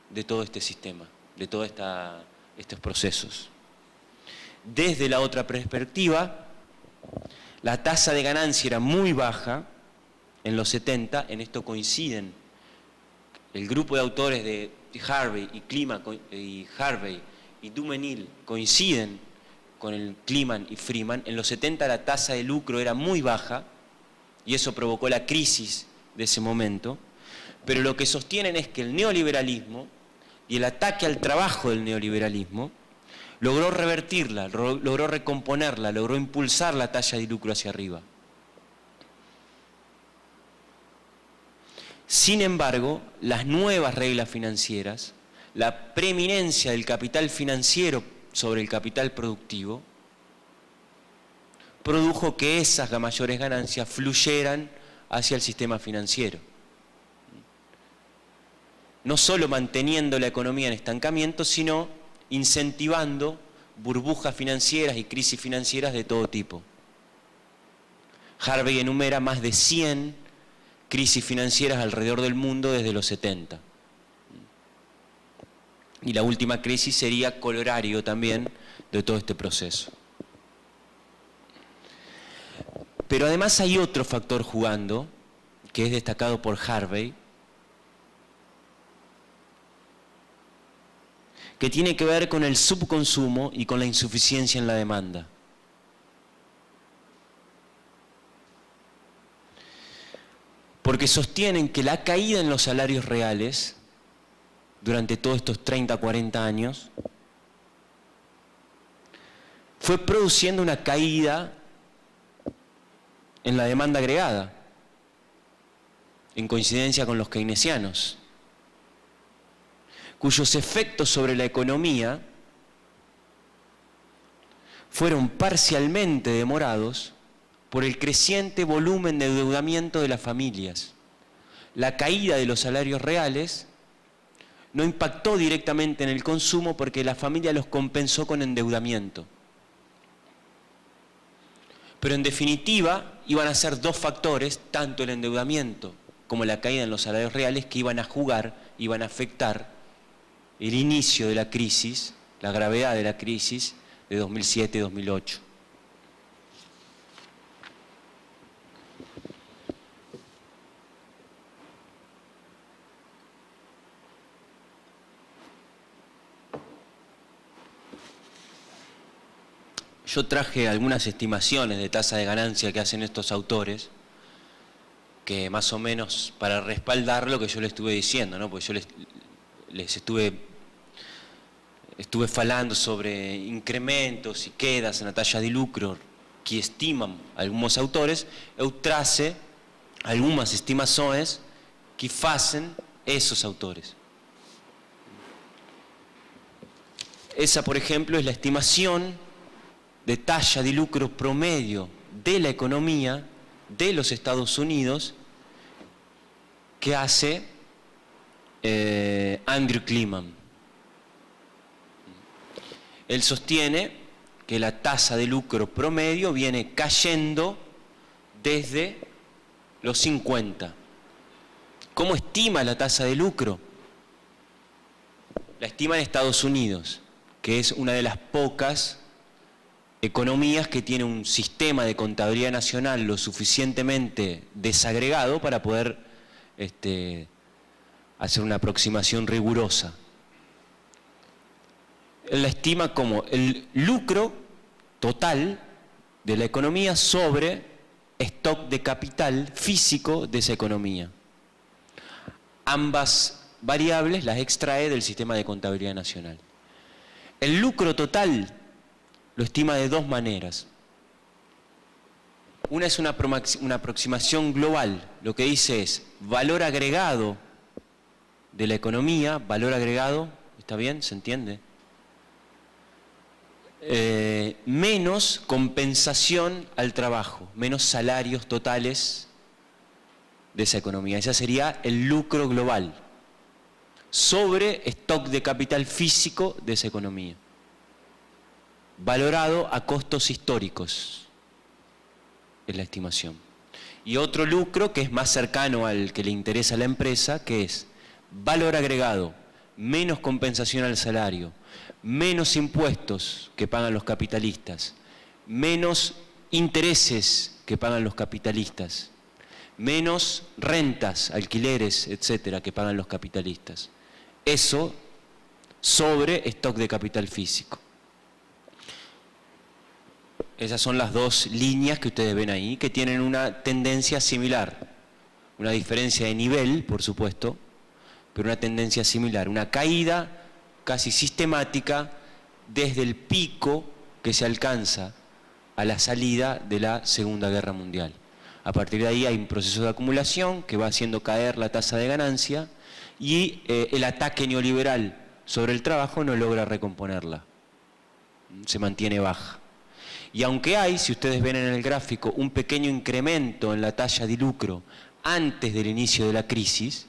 de todo este sistema, de todos estos procesos. Desde la otra perspectiva, la tasa de ganancia era muy baja en los 70, en esto coinciden el grupo de autores de Harvey y Kliman y Harvey y Dumenil coinciden con el Kliman y Friedman. En los 70 la tasa de lucro era muy baja y eso provocó la crisis de ese momento, pero lo que sostienen es que el neoliberalismo y el ataque al trabajo del neoliberalismo logró revertirla, logró recomponerla, logró impulsar la tasa de lucro hacia arriba. Sin embargo, las nuevas reglas financieras, la preeminencia del capital financiero sobre el capital productivo, produjo que esas mayores ganancias fluyeran hacia el sistema financiero. No solo manteniendo la economía en estancamiento, sino incentivando burbujas financieras y crisis financieras de todo tipo. Harvey enumera más de 100 crisis financieras alrededor del mundo desde los 70. Y la última crisis sería colorario también de todo este proceso. Pero además hay otro factor jugando, que es destacado por Harvey, que tiene que ver con el subconsumo y con la insuficiencia en la demanda. Porque sostienen que la caída en los salarios reales durante todos estos 30, 40 años fue produciendo una caída en la demanda agregada, en coincidencia con los keynesianos, cuyos efectos sobre la economía fueron parcialmente demorados por el creciente volumen de endeudamiento de las familias. La caída de los salarios reales no impactó directamente en el consumo porque la familia los compensó con endeudamiento. Pero en definitiva iban a ser dos factores, tanto el endeudamiento como la caída en los salarios reales, que iban a jugar, iban a afectar el inicio de la crisis, la gravedad de la crisis, de 2007 y 2008. Yo traje algunas estimaciones de tasa de ganancia que hacen estos autores, que más o menos para respaldar lo que yo les estuve diciendo, ¿no? Porque yo les estuve falando sobre incrementos y quedas en la talla de lucro que estiman algunos autores. Eu trace algunas estimaciones que hacen esos autores. Esa, por ejemplo, es la estimación de talla de lucro promedio de la economía de los Estados Unidos que hace Andrew Kleeman. Él sostiene que la tasa de lucro promedio viene cayendo desde los 50. ¿Cómo estima la tasa de lucro? La estima en Estados Unidos, que es una de las pocas economías que tiene un sistema de contabilidad nacional lo suficientemente desagregado para poder hacer una aproximación rigurosa. Él la estima como el lucro total de la economía sobre stock de capital físico de esa economía. Ambas variables las extrae del sistema de contabilidad nacional. El lucro total lo estima de dos maneras. Una es una aproximación global. Lo que dice es valor agregado de la economía, valor agregado, ¿está bien? ¿Se entiende? Menos compensación al trabajo, menos salarios totales de esa economía. Ese sería el lucro global sobre stock de capital físico de esa economía, valorado a costos históricos, es la estimación. Y otro lucro que es más cercano al que le interesa a la empresa, que es valor agregado, menos compensación al salario, menos impuestos que pagan los capitalistas, menos intereses que pagan los capitalistas, menos rentas, alquileres, etcétera, que pagan los capitalistas. Eso sobre stock de capital físico. Esas son las dos líneas que ustedes ven ahí, que tienen una tendencia similar. Una diferencia de nivel, por supuesto, pero una tendencia similar. Una caída casi sistemática desde el pico que se alcanza a la salida de la Segunda Guerra Mundial. A partir de ahí hay un proceso de acumulación que va haciendo caer la tasa de ganancia y el ataque neoliberal sobre el trabajo no logra recomponerla. Se mantiene baja. Y aunque hay, si ustedes ven en el gráfico, un pequeño incremento en la talla de lucro antes del inicio de la crisis,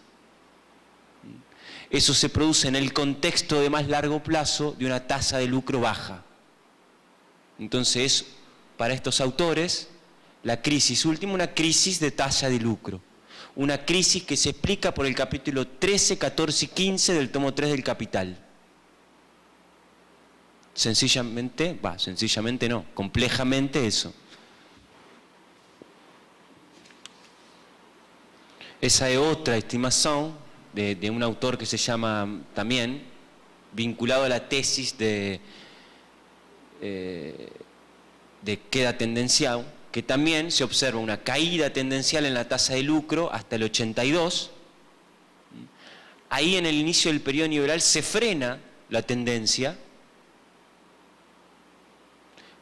eso se produce en el contexto de más largo plazo de una tasa de lucro baja. Entonces, para estos autores, la crisis última, una crisis de tasa de lucro. Una crisis que se explica por el capítulo 13, 14 y 15 del tomo 3 del Capital. Sencillamente no, complejamente eso. Esa es otra estimación de un autor que se llama también, vinculado a la tesis de queda tendencial, que también se observa una caída tendencial en la tasa de lucro hasta el 82. Ahí en el inicio del periodo neoliberal se frena la tendencia,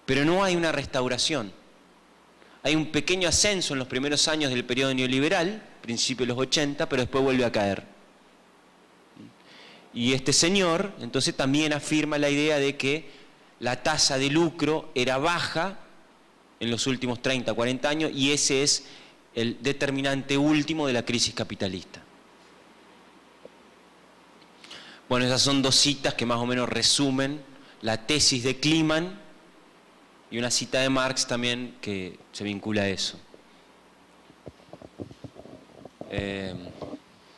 pero no hay una restauración. Hay un pequeño ascenso en los primeros años del periodo neoliberal, principio de los 80, pero después vuelve a caer. Y este señor, entonces, también afirma la idea de que la tasa de lucro era baja en los últimos 30, 40 años, y ese es el determinante último de la crisis capitalista. Bueno, esas son dos citas que más o menos resumen la tesis de Kleeman y una cita de Marx también que se vincula a eso.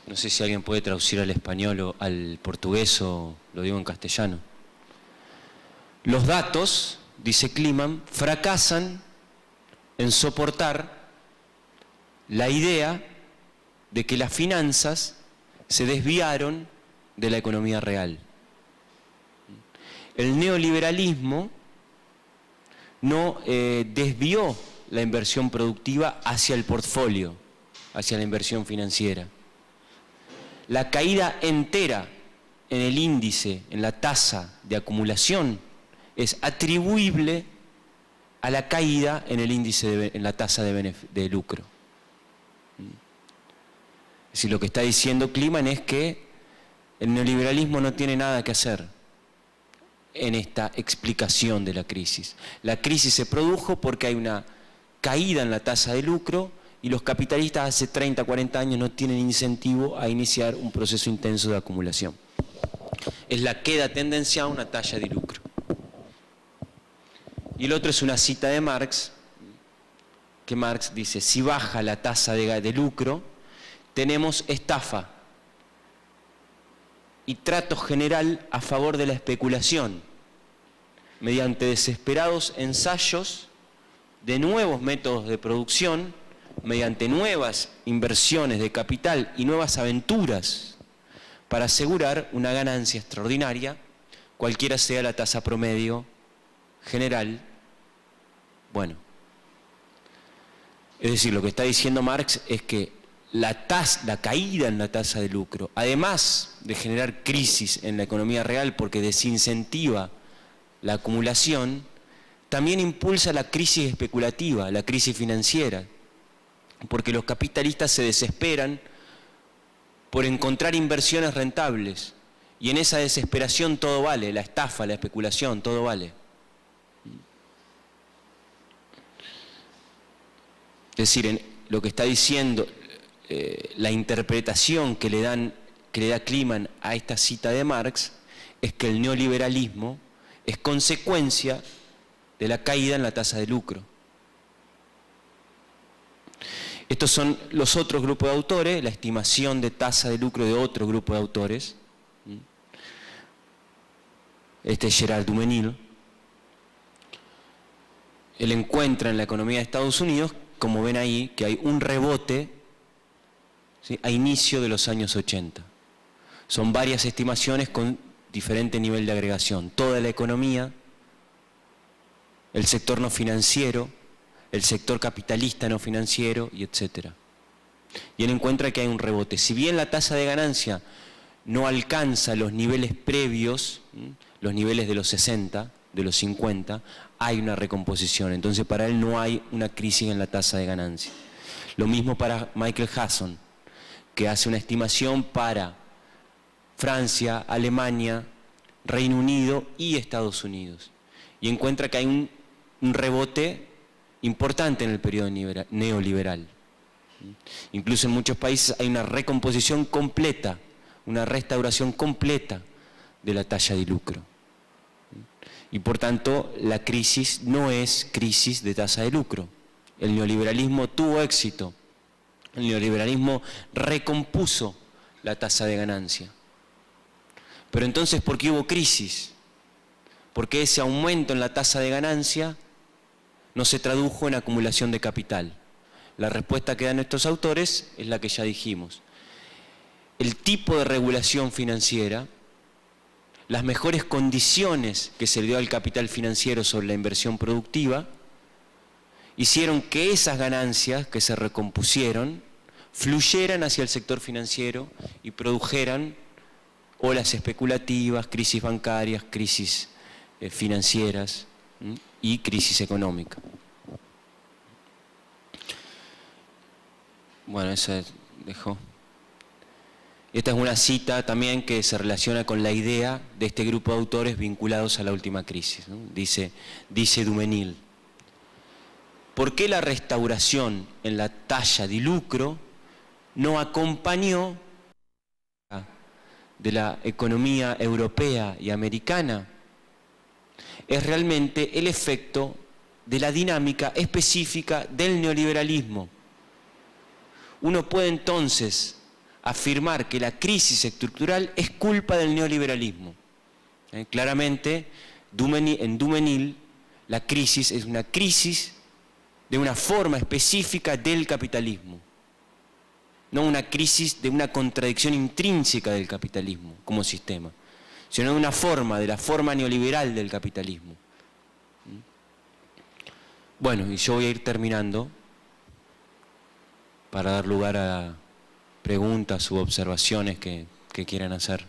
No sé si alguien puede traducir al español o al portugués, o lo digo en castellano. los datos, dice Kliman, fracasan en soportar la idea de que las finanzas se desviaron de la economía real. El neoliberalismo no desvió la inversión productiva hacia el portfolio, hacia la inversión financiera. La caída entera en el índice, en la tasa de acumulación, es atribuible a la caída en el índice, en la tasa de lucro. Es decir, lo que está diciendo Kliman es que el neoliberalismo no tiene nada que hacer en esta explicación de la crisis. La crisis se produjo porque hay una caída en la tasa de lucro y los capitalistas hace 30, 40 años no tienen incentivo a iniciar un proceso intenso de acumulación. Es la queda tendencial a una tasa de lucro. Y el otro es una cita de Marx, que Marx dice, si baja la tasa de lucro, tenemos estafa y trato general a favor de la especulación, mediante desesperados ensayos de nuevos métodos de producción, mediante nuevas inversiones de capital y nuevas aventuras para asegurar una ganancia extraordinaria, cualquiera sea la tasa promedio general. Bueno, es decir, lo que está diciendo Marx es que la caída en la tasa de lucro, además de generar crisis en la economía real porque desincentiva la acumulación, también impulsa la crisis especulativa, la crisis financiera, porque los capitalistas se desesperan por encontrar inversiones rentables y en esa desesperación todo vale, la estafa, la especulación, todo vale. Es decir, lo que está diciendo, la interpretación que le da Kliman a esta cita de Marx es que el neoliberalismo es consecuencia de la caída en la tasa de lucro. Estos son los otros grupos de autores, la estimación de tasa de lucro de otro grupo de autores. Este es Gerard Duménil. Él encuentra en la economía de Estados Unidos, como ven ahí, que hay un rebote, ¿sí?, a inicio de los años 80. Son varias estimaciones con diferente nivel de agregación. Toda la economía, el sector no financiero, el sector capitalista no financiero, y etc. Y él encuentra que hay un rebote. Si bien la tasa de ganancia no alcanza los niveles previos, los niveles de los 60, de los 50, hay una recomposición. Entonces para él no hay una crisis en la tasa de ganancia. Lo mismo para Michael Hudson, que hace una estimación para Francia, Alemania, Reino Unido y Estados Unidos. Y encuentra que hay un rebote importante en el periodo neoliberal. Incluso en muchos países hay una recomposición completa, una restauración completa de la tasa de lucro. Y por tanto, la crisis no es crisis de tasa de lucro. El neoliberalismo tuvo éxito. El neoliberalismo recompuso la tasa de ganancia. Pero entonces, ¿por qué hubo crisis? Porque ese aumento en la tasa de ganancia no se tradujo en acumulación de capital. La respuesta que dan estos autores es la que ya dijimos. El tipo de regulación financiera, las mejores condiciones que se le dio al capital financiero sobre la inversión productiva, hicieron que esas ganancias que se recompusieron fluyeran hacia el sector financiero y produjeran olas especulativas, crisis bancarias, crisis financieras y crisis económica. Bueno, eso dejó. Esta es una cita también que se relaciona con la idea de este grupo de autores vinculados a la última crisis, ¿no? Dice Duménil, ¿por qué la restauración en la tasa de lucro no acompañó de la economía europea y americana? Es realmente el efecto de la dinámica específica del neoliberalismo. Uno puede entonces afirmar que la crisis estructural es culpa del neoliberalismo. Claramente En Dumenil, la crisis es una crisis de una forma específica del capitalismo, no una crisis de una contradicción intrínseca del capitalismo como sistema, sino de una forma, de la forma neoliberal del capitalismo. Bueno, y yo voy a ir terminando para dar lugar a preguntas u observaciones que quieran hacer.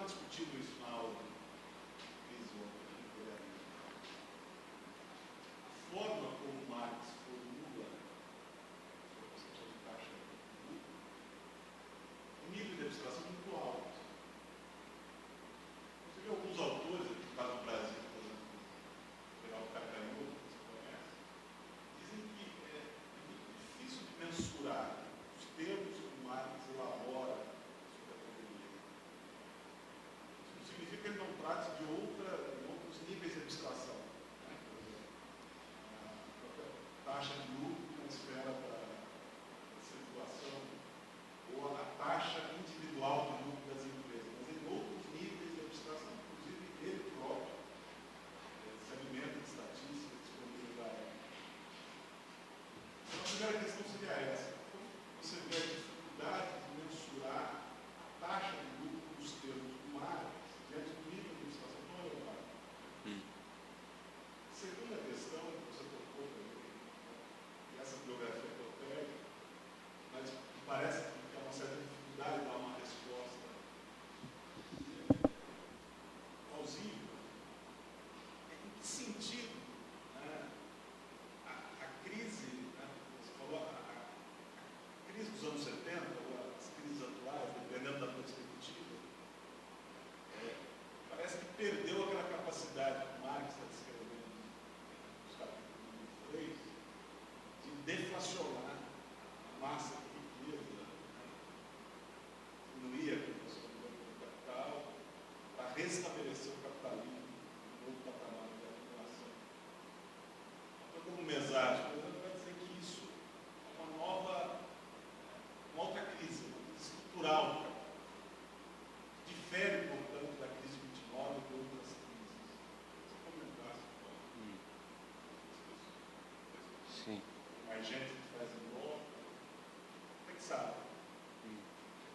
Discutindo isso na aula de crise ontem, a forma como Marx formula a concepção de taxa de lucro, o nível de abstração muito alto. Você vê alguns autores aqui que estão no Brasil, por exemplo, o Geraldo Cacanhoto, que você conhece, dizem que é muito difícil de mensurar os termos que o Marx elabora sobre a economia. Significa que ele não trate de outros níveis de abstração. Né? Por exemplo, a taxa de lucro transfera para a circulação, ou a taxa individual de lucro das empresas, mas em outros níveis de abstração, inclusive ele próprio se alimenta de estatísticas disponíveis da época. Então, a primeira questão seria essa: como você vê a dificuldade de mensurar a taxa de lucro dos termos do Marx diante do nível de abstração tão elevado? Segunda questão que você tocou também, e essa biografia que eu pego, mas me parece que há uma certa dificuldade de dar uma resposta plausível. Em que sentido, né, a crise, né, você falou, a crise dos anos 70, ou as crises atuais, dependendo da perspectiva, parece que perdeu aquela capacidade que Marx está descrevendo nos capítulos 3, de deflacionar a massa de riqueza, diminuir a produção do capital, para restabelecer o capitalismo no novo patamar de acumulação. Então, como meságio, por exemplo, vai dizer que isso é uma outra crise, uma crise estrutural do capital. Difere, portanto, da crise de 29 e de outras crises. Você comentasse, Sí. mais gente que faz em volta. O que sabe?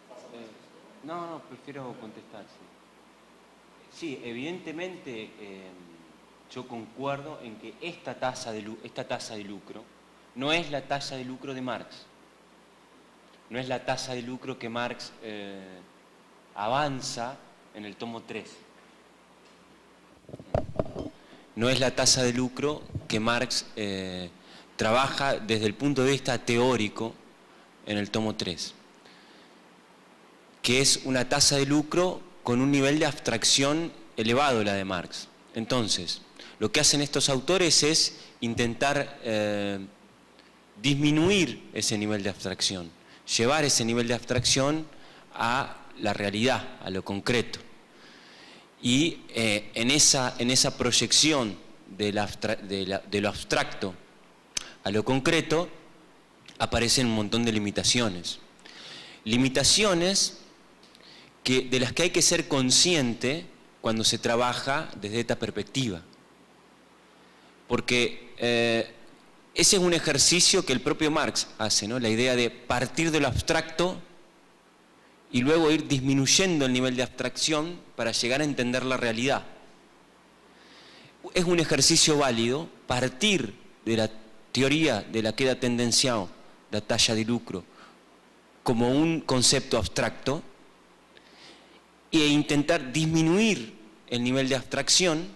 Passa mais questões. No, prefiero contestar. Sí, evidentemente yo concuerdo en que esta tasa de lucro no es la tasa de lucro de Marx. No es la tasa de lucro que Marx avanza en el tomo 3. No es la tasa de lucro que Marx trabaja desde el punto de vista teórico en el tomo 3, que es una tasa de lucro con un nivel de abstracción elevado, la de Marx. Entonces, lo que hacen estos autores es intentar disminuir ese nivel de abstracción, llevar ese nivel de abstracción a la realidad, a lo concreto. Y en esa proyección de lo abstracto a lo concreto aparecen un montón de limitaciones. Limitaciones de las que hay que ser consciente cuando se trabaja desde esta perspectiva. Porque ese es un ejercicio que el propio Marx hace, ¿no? La idea de partir de lo abstracto y luego ir disminuyendo el nivel de abstracción para llegar a entender la realidad. Es un ejercicio válido partir de la teoría de la queda tendencial, la talla de lucro, como un concepto abstracto e intentar disminuir el nivel de abstracción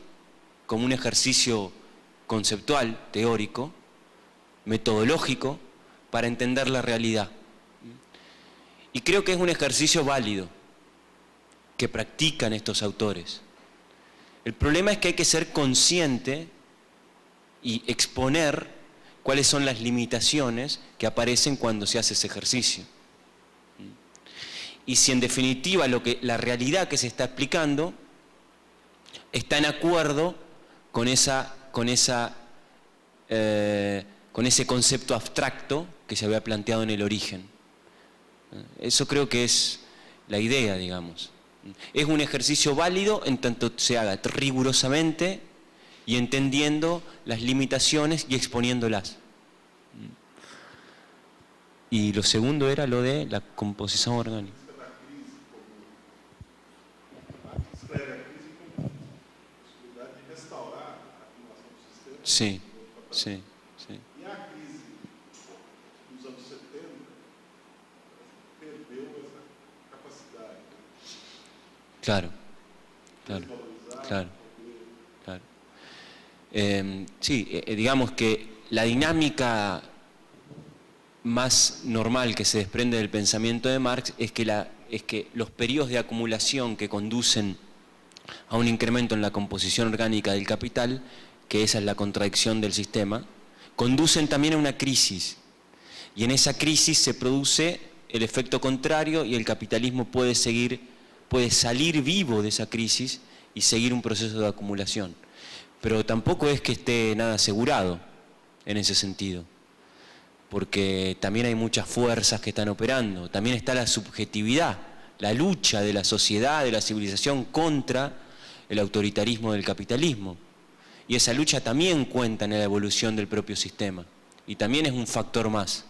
como un ejercicio conceptual, teórico, metodológico, para entender la realidad. Y creo que es un ejercicio válido que practican estos autores. El problema es que hay que ser consciente y exponer cuáles son las limitaciones que aparecen cuando se hace ese ejercicio. Y si en definitiva la realidad que se está explicando está en acuerdo con ese concepto abstracto que se había planteado en el origen. Eso creo que es la idea, digamos. Es un ejercicio válido en tanto se haga rigurosamente y entendiendo las limitaciones y exponiéndolas. Y lo segundo era lo de la composición orgánica. Sí, sí, sí. E a crise dos anos 70 perdeu essa capacidade. Claro, claro, claro, claro. Sí, digamos que la dinámica más normal que se desprende del pensamiento de Marx es que los periodos de acumulación que conducen a un incremento en la composición orgánica del capital, que esa es la contradicción del sistema, conducen también a una crisis. Y en esa crisis se produce el efecto contrario y el capitalismo puede salir vivo de esa crisis y seguir un proceso de acumulación. Pero tampoco es que esté nada asegurado en ese sentido, porque también hay muchas fuerzas que están operando, también está la subjetividad, la lucha de la sociedad, de la civilización contra el autoritarismo del capitalismo. Y esa lucha también cuenta en la evolución del propio sistema, y también es un factor más.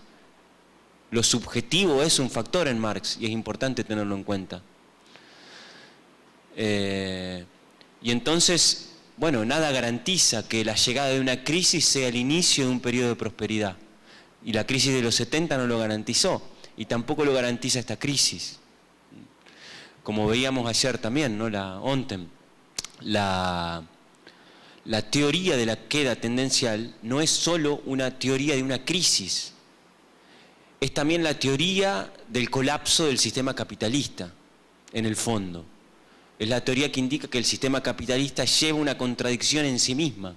Lo subjetivo es un factor en Marx, y es importante tenerlo en cuenta. Y entonces, bueno, nada garantiza que la llegada de una crisis sea el inicio de un periodo de prosperidad. Y la crisis de los 70 no lo garantizó, y tampoco lo garantiza esta crisis. Como veíamos ayer también, ¿no? La teoría de la queda tendencial no es solo una teoría de una crisis, es también la teoría del colapso del sistema capitalista, en el fondo. Es la teoría que indica que el sistema capitalista lleva una contradicción en sí misma.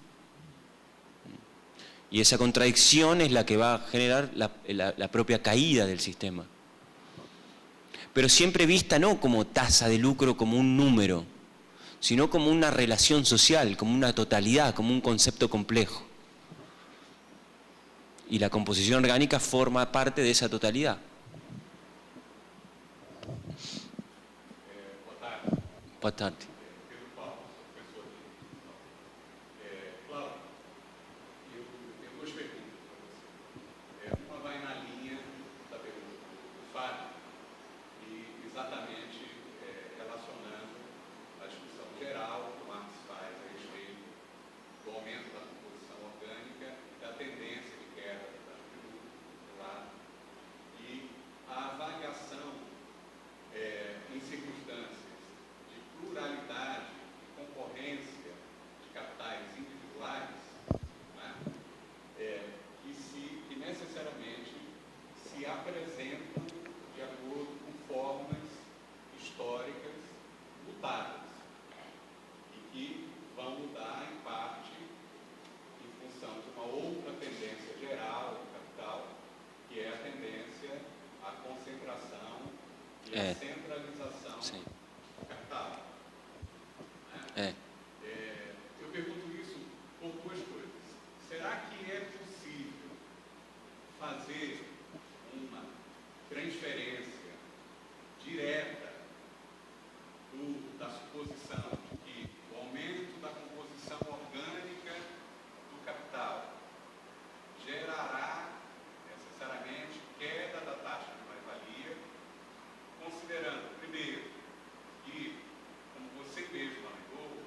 Y esa contradicción es la que va a generar la propia caída del sistema. Pero siempre vista no como tasa de lucro, como un número, sino como una relación social, como una totalidad, como un concepto complejo. Y la composición orgánica forma parte de esa totalidad. Boa tarde. Sim. Eu pergunto isso por duas coisas. Será que é possível fazer uma transferência direta da suposição de que o aumento da composição orgânica do capital gerará necessariamente queda da taxa de mais-valia, considerando, primeiro, que, como você mesmo alegou,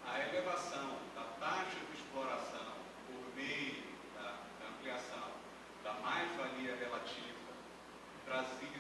a elevação da taxa de exploração por meio da ampliação da mais-valia relativa trazia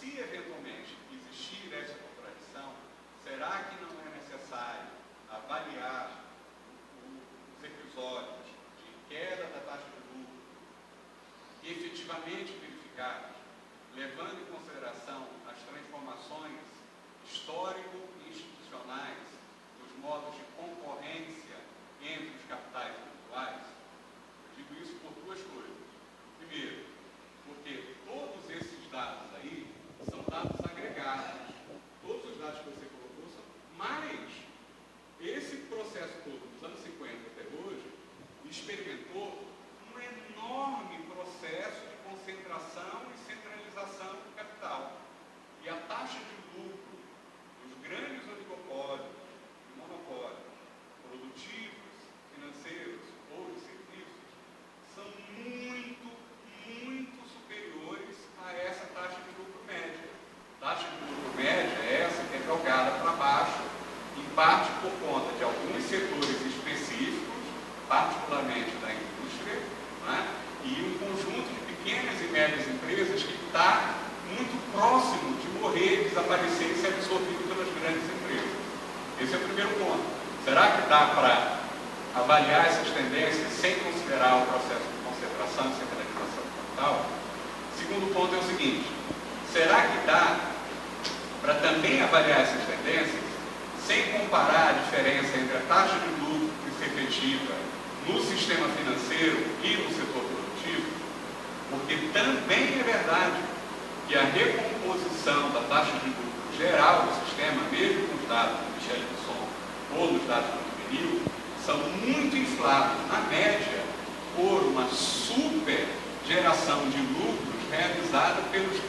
se eventualmente existir essa contradição, será que não é necessário avaliar os episódios de queda da taxa de lucro efetivamente verificados, levando em consideração as transformações histórico-institucionais dos modos de concorrência entre os capitais individuais? Eu digo isso por duas coisas. Primeiro, porque todos esses dados aí são dados agregados. Todos os dados que você colocou são, mas esse processo todo, dos anos 50 até hoje, experimentou um enorme processo de concentração e centralização do capital. E a taxa de lucro dos grandes oligopólios e monopólios, produtivos, financeiros ou de serviços, são muito, muito superiores a essa taxa de lucro média. Taxa de lucro média é essa que é jogada para baixo, em parte por conta de alguns setores específicos, particularmente da indústria, né? E um conjunto de pequenas e médias empresas que está muito próximo de morrer, desaparecer e ser absorvido pelas grandes empresas. Esse é o primeiro ponto. Será que dá para avaliar essas tendências sem considerar o processo de concentração e centralização do capital? Segundo ponto é o seguinte: será que dá para também avaliar essas tendências sem comparar a diferença entre a taxa de lucro que se efetiva no sistema financeiro e no setor produtivo? Porque também é verdade que a recomposição da taxa de lucro geral do sistema, mesmo com os dados do Michel Busson ou nos dados do Juvenil, são muito inflados, na média, por uma super geração de lucros realizada pelos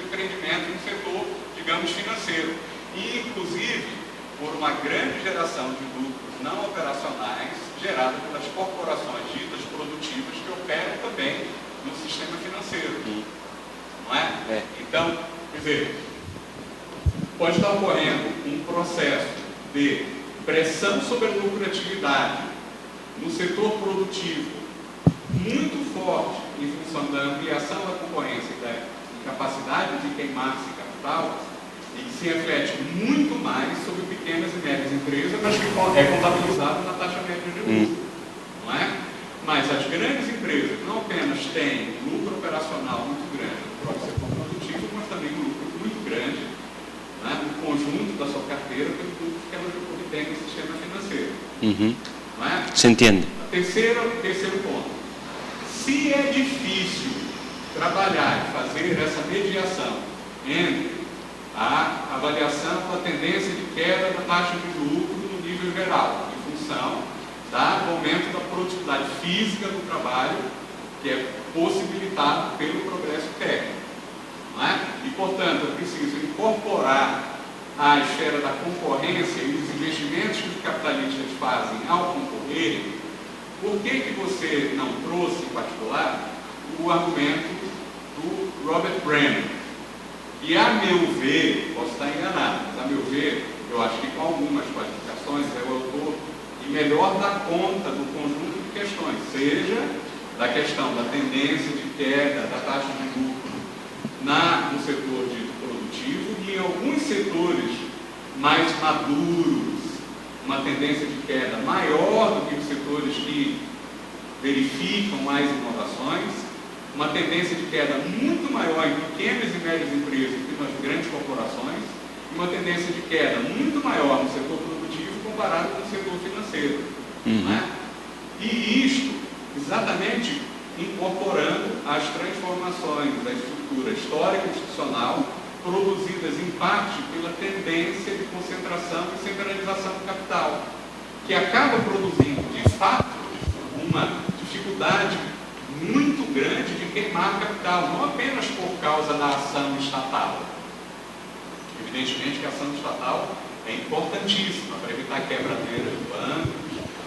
empreendimentos no setor, digamos, financeiro. E, inclusive, por uma grande geração de lucros não operacionais gerada pelas corporações ditas produtivas que operam também no sistema financeiro. Não é? Então, quer dizer, pode estar ocorrendo um processo de pressão sobre a lucratividade no setor produtivo muito forte em função da ampliação da concorrência e da capacidade de queimar-se capital, e que se reflete muito mais sobre pequenas e médias empresas, mas que é contabilizado na taxa média de lucro. Não é? Mas as grandes empresas não apenas têm lucro operacional muito grande no próprio setor produtivo, mas também um lucro muito grande, né, no conjunto da sua carteira pelos lucros que elas obtêm no sistema financeiro. Não é? Se entende. Terceiro ponto. Se é difícil trabalhar e fazer essa mediação entre a avaliação da tendência de queda da taxa de lucro no nível geral, em função do aumento da produtividade física do trabalho, que é possibilitado pelo progresso técnico. Não é? E, portanto, é preciso incorporar a esfera da concorrência e os investimentos que os capitalistas fazem ao concorrerem. Por que você não trouxe, em particular, o argumento do Robert Brennan? E, a meu ver, posso estar enganado, mas a meu ver, eu acho que com algumas qualificações é o autor que melhor dá conta do conjunto de questões, seja da questão da tendência de queda da taxa de lucro no setor dito produtivo e em alguns setores mais maduros, uma tendência de queda maior do que os setores que verificam mais inovações, uma tendência de queda muito maior em pequenas e médias empresas que nas grandes corporações, e uma tendência de queda muito maior no setor produtivo comparado com o setor financeiro. Né? E isto, exatamente incorporando as transformações da estrutura histórica e institucional produzidas em parte pela tendência de concentração e centralização do capital, que acaba produzindo, de fato, uma dificuldade muito grande de queimar capital, não apenas por causa da ação estatal. Evidentemente que a ação estatal é importantíssima para evitar quebradeiras de bancos,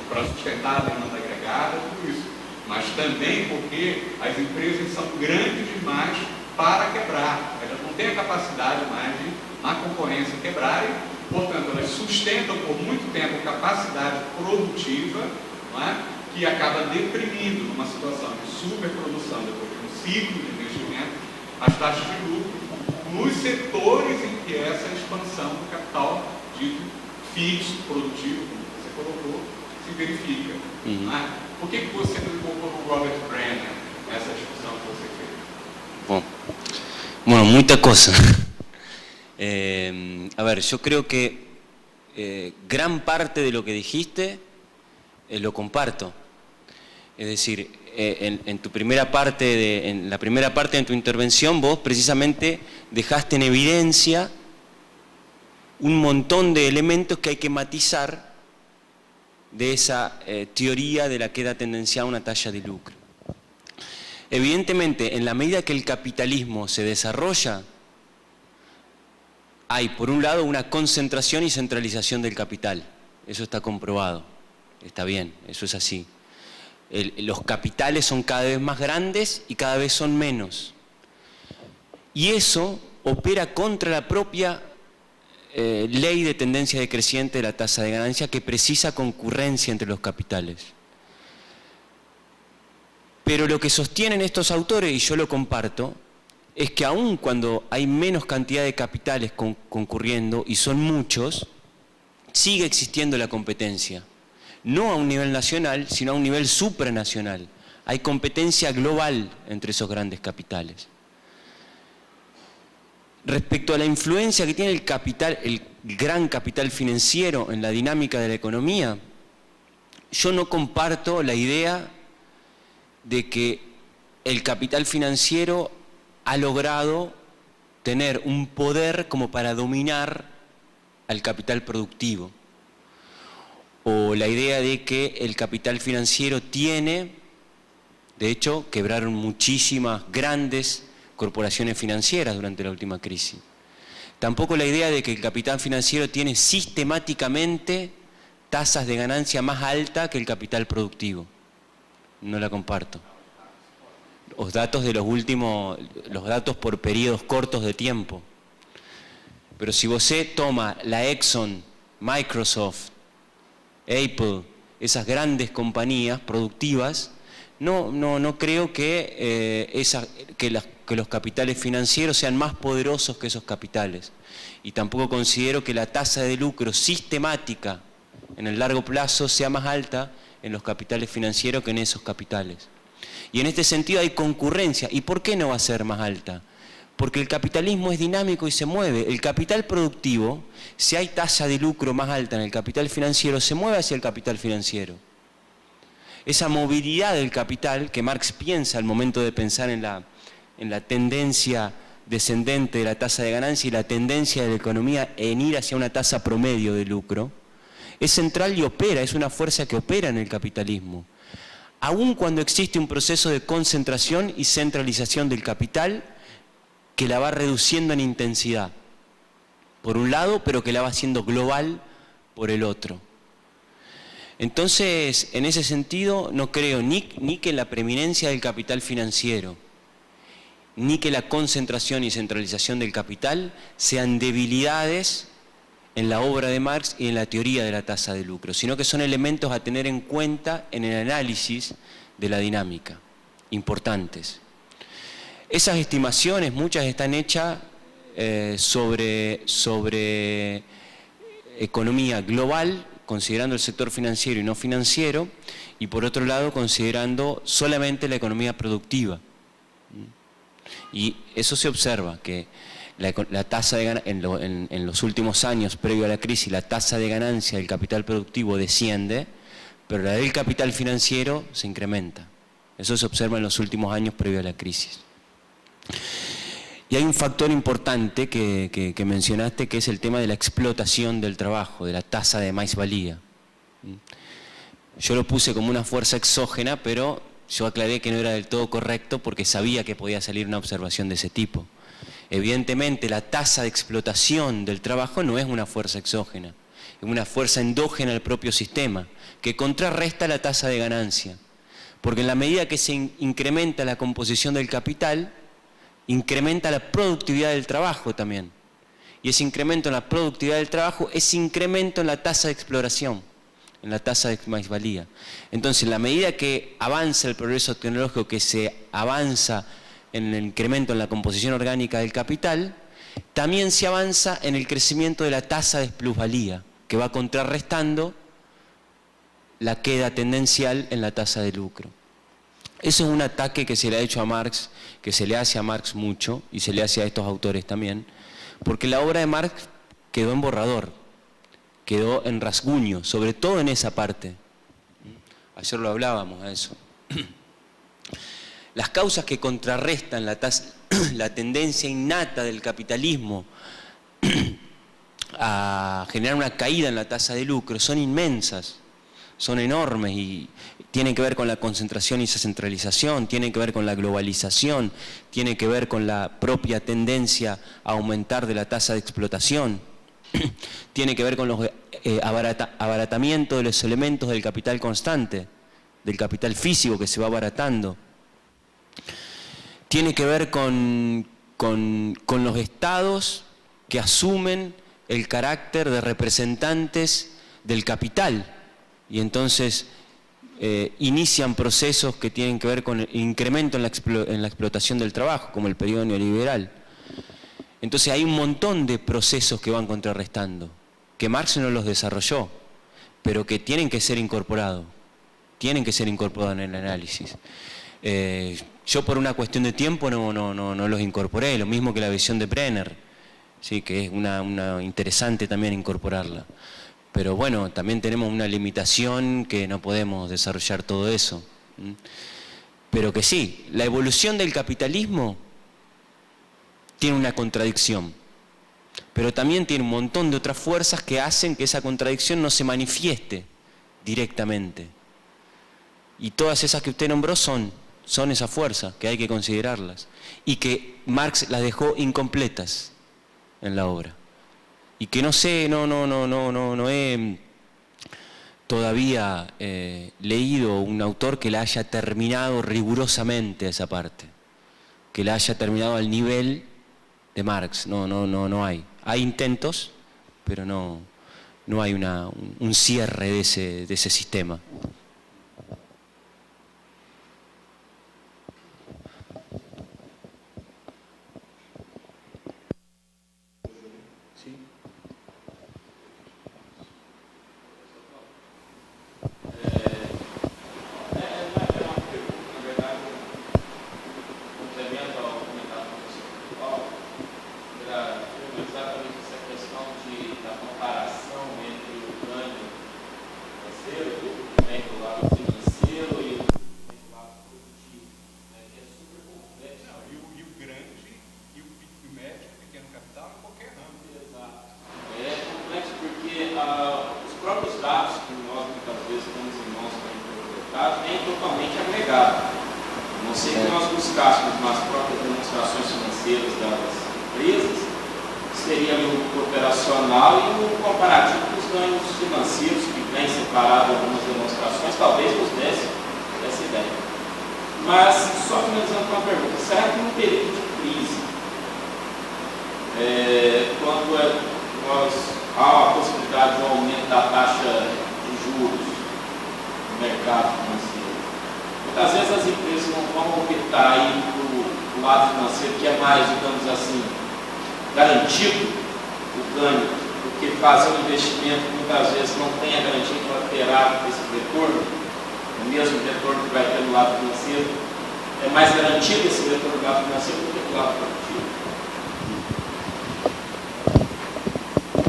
para sustentar a demanda agregada, tudo isso. Mas também porque as empresas são grandes demais para quebrar. Elas não têm a capacidade mais de, na concorrência, quebrarem. Portanto, elas sustentam por muito tempo capacidade produtiva, não é? Que acaba deprimindo numa situação de superprodução depois de um ciclo de investimento, as taxas de lucro nos setores em que essa expansão do capital dito fixo, produtivo, como você colocou, se verifica. Né? Por que você não colocou no Robert Brenner essa discussão que você fez? Bueno, muchas cosas. A ver, yo creo que gran parte de lo que dijiste lo comparto. Es decir, en tu primera parte, en la primera parte de tu intervención, vos precisamente dejaste en evidencia un montón de elementos que hay que matizar de esa teoría de la queda tendenciada a una talla de lucro. Evidentemente, en la medida que el capitalismo se desarrolla, hay por un lado una concentración y centralización del capital. Eso está comprobado, está bien, eso es así. Los capitales son cada vez más grandes y cada vez son menos. Y eso opera contra la propia ley de tendencia decreciente de la tasa de ganancia, que precisa concurrencia entre los capitales. Pero lo que sostienen estos autores, y yo lo comparto, es que aun cuando hay menos cantidad de capitales concurriendo, y son muchos, sigue existiendo la competencia. No a un nivel nacional, sino a un nivel supranacional. Hay competencia global entre esos grandes capitales. Respecto a la influencia que tiene el capital, el gran capital financiero en la dinámica de la economía, yo no comparto la idea de que el capital financiero ha logrado tener un poder como para dominar al capital productivo. O la idea de que el capital financiero tiene, de hecho, quebraron muchísimas grandes corporaciones financieras durante la última crisis. Tampoco la idea de que el capital financiero tiene sistemáticamente tasas de ganancia más altas que el capital productivo. No la comparto. Los datos de los últimos, los datos por periodos cortos de tiempo. Pero si você toma la Exxon, Microsoft, Apple, esas grandes compañías productivas, no creo que, que los capitales financieros sean más poderosos que esos capitales. Y tampoco considero que la tasa de lucro sistemática en el largo plazo sea más alta en los capitales financieros que en esos capitales. Y en este sentido hay concurrencia. ¿Y por qué no va a ser más alta? Porque el capitalismo es dinámico y se mueve. El capital productivo, si hay tasa de lucro más alta en el capital financiero, se mueve hacia el capital financiero. Esa movilidad del capital que Marx piensa al momento de pensar en la tendencia descendente de la tasa de ganancia y la tendencia de la economía en ir hacia una tasa promedio de lucro, es central y opera, es una fuerza que opera en el capitalismo. Aun cuando existe un proceso de concentración y centralización del capital que la va reduciendo en intensidad, por un lado, pero que la va haciendo global por el otro. Entonces, en ese sentido, no creo ni que la preeminencia del capital financiero, ni que la concentración y centralización del capital sean debilidades en la obra de Marx y en la teoría de la tasa de lucro, sino que son elementos a tener en cuenta en el análisis de la dinámica, importantes. Esas estimaciones, muchas están hechas sobre economía global, considerando el sector financiero y no financiero, y por otro lado considerando solamente la economía productiva. Y eso se observa, que la tasa de en los últimos años, previo a la crisis, la tasa de ganancia del capital productivo desciende, pero la del capital financiero se incrementa. Eso se observa en los últimos años previo a la crisis. Y hay un factor importante que mencionaste, que es el tema de la explotación del trabajo, de la tasa de más-valía. Yo lo puse como una fuerza exógena, pero yo aclaré que no era del todo correcto porque sabía que podía salir una observación de ese tipo. Evidentemente, la tasa de explotación del trabajo no es una fuerza exógena, es una fuerza endógena al propio sistema, que contrarresta la tasa de ganancia. Porque en la medida que se incrementa la composición del capital, incrementa la productividad del trabajo también. Y ese incremento en la productividad del trabajo es incremento en la tasa de exploración, en la tasa de más-valía. Entonces, en la medida que avanza el progreso tecnológico, que se avanza en el incremento en la composición orgánica del capital, también se avanza en el crecimiento de la tasa de plusvalía, que va contrarrestando la queda tendencial en la tasa de lucro. Eso es un ataque que se le ha hecho a Marx, que se le hace a Marx mucho, y se le hace a estos autores también, porque la obra de Marx quedó en borrador, quedó en rasguño, sobre todo en esa parte. Ayer lo hablábamos a eso. Las causas que contrarrestan la tendencia innata del capitalismo a generar una caída en la tasa de lucro son inmensas, son enormes y tienen que ver con la concentración y esa centralización, tienen que ver con la globalización, tienen que ver con la propia tendencia a aumentar de la tasa de explotación, tiene que ver con los abaratamientos de los elementos del capital constante, del capital físico que se va abaratando. Tiene que ver con los estados que asumen el carácter de representantes del capital y entonces inician procesos que tienen que ver con el incremento en la explotación del trabajo, como el periodo neoliberal. Entonces hay un montón de procesos que van contrarrestando, que Marx no los desarrolló, pero que tienen que ser incorporados, en el análisis. Yo por una cuestión de tiempo no los incorporé, lo mismo que la visión de Brenner, sí, que es una interesante también incorporarla. Pero bueno, también tenemos una limitación que no podemos desarrollar todo eso. Pero que sí, la evolución del capitalismo tiene una contradicción, pero también tiene un montón de otras fuerzas que hacen que esa contradicción no se manifieste directamente. Y todas esas que usted nombró son esas fuerzas que hay que considerarlas y que Marx las dejó incompletas en la obra. Y que no he todavía leído un autor que la haya terminado rigurosamente esa parte, que la haya terminado al nivel de Marx. No hay. Hay intentos, pero no hay un cierre de ese sistema.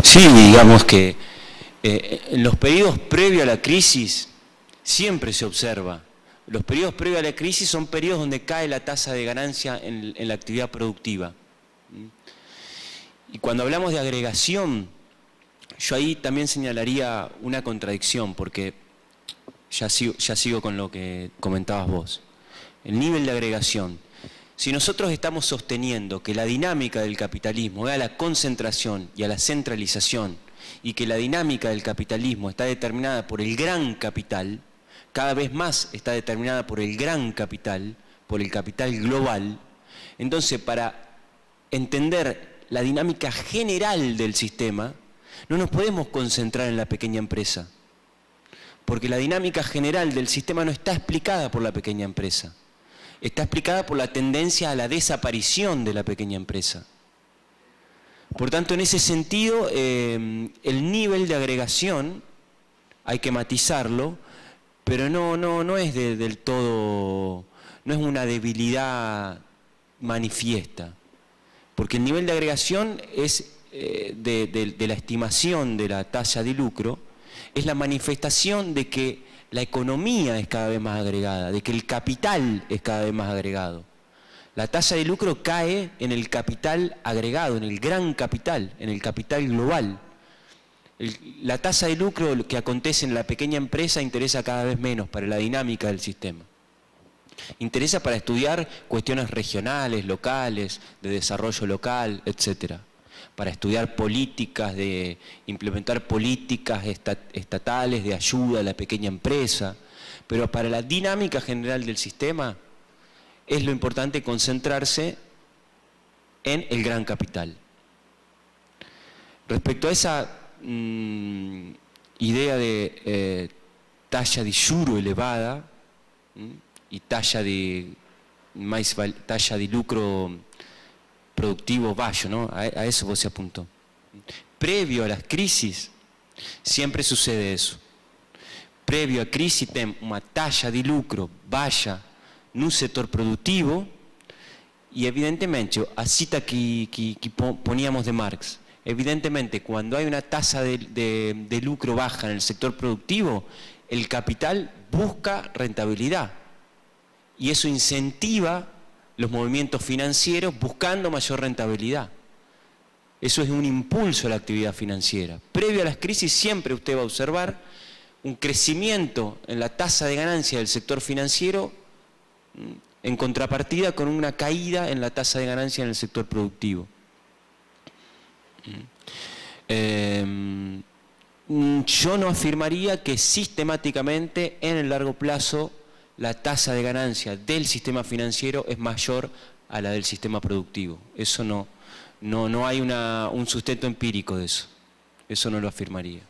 Sí, digamos que en los periodos previos a la crisis siempre se observa. Los periodos previos a la crisis son periodos donde cae la tasa de ganancia en la actividad productiva. Y cuando hablamos de agregación, yo ahí también señalaría una contradicción, porque ya sigo con lo que comentabas vos. El nivel de agregación. Si nosotros estamos sosteniendo que la dinámica del capitalismo va a la concentración y a la centralización, y que la dinámica del capitalismo está determinada por el gran capital, cada vez más está determinada por el gran capital, por el capital global, entonces para entender la dinámica general del sistema, no nos podemos concentrar en la pequeña empresa, porque la dinámica general del sistema no está explicada por la pequeña empresa. está explicada por la tendencia a la desaparición de la pequeña empresa. Por tanto, en ese sentido, el nivel de agregación hay que matizarlo, pero no es del todo, no es una debilidad manifiesta, porque el nivel de agregación es de la estimación de la tasa de lucro, es la manifestación de que la economía es cada vez más agregada, de que el capital es cada vez más agregado. La tasa de lucro cae en el capital agregado, en el gran capital, en el capital global. La tasa de lucro que acontece en la pequeña empresa interesa cada vez menos para la dinámica del sistema. Interesa para estudiar cuestiones regionales, locales, de desarrollo local, etc. Para estudiar políticas, implementar políticas estatales de ayuda a la pequeña empresa. Pero para la dinámica general del sistema es lo importante concentrarse en el gran capital. Respecto a esa idea de talla de juro elevada y talla de lucro productivo bajo, ¿no? A eso vos se apuntó. Previo a las crisis, siempre sucede eso. Previo a crisis, tem una talla de lucro baixa num setor produtivo y evidentemente, a cita que poníamos de Marx, evidentemente cuando hay una tasa de lucro baja en el sector productivo, el capital busca rentabilidad y eso incentiva los movimientos financieros buscando mayor rentabilidad. Eso es un impulso a la actividad financiera. Previo a las crisis siempre usted va a observar un crecimiento en la tasa de ganancia del sector financiero en contrapartida con una caída en la tasa de ganancia en el sector productivo. Yo no afirmaría que sistemáticamente en el largo plazo la tasa de ganancia del sistema financiero es mayor a la del sistema productivo. Eso no hay un sustento empírico de eso. Eso no lo afirmaría.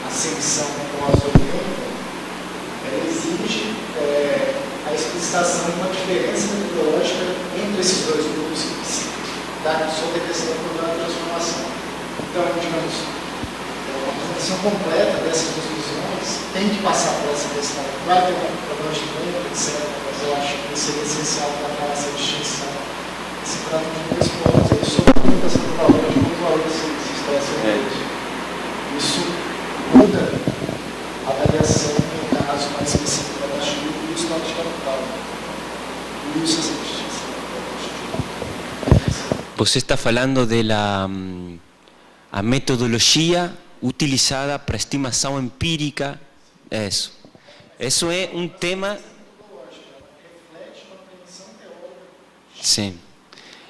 Ascensão pós-80, ela exige a explicitação de uma diferença metodológica entre esses dois grupos sobre a questão do problema da transformação. Então, digamos, uma apresentação completa dessas duas visões tem que passar por essa questão. Vai ter um problema de tempo, etc., mas eu acho que seria essencial para fazer essa distinção. Se trata de dois pontos aí, sobre a limitação do valor, de como o valor se expressa em eles. Isso muda a avaliação em caso mais específico da taxa de lucro e o estoque de capital. E isso é distinção. Você está falando a metodologia utilizada para estimação empírica. Eso é um tema. Sí.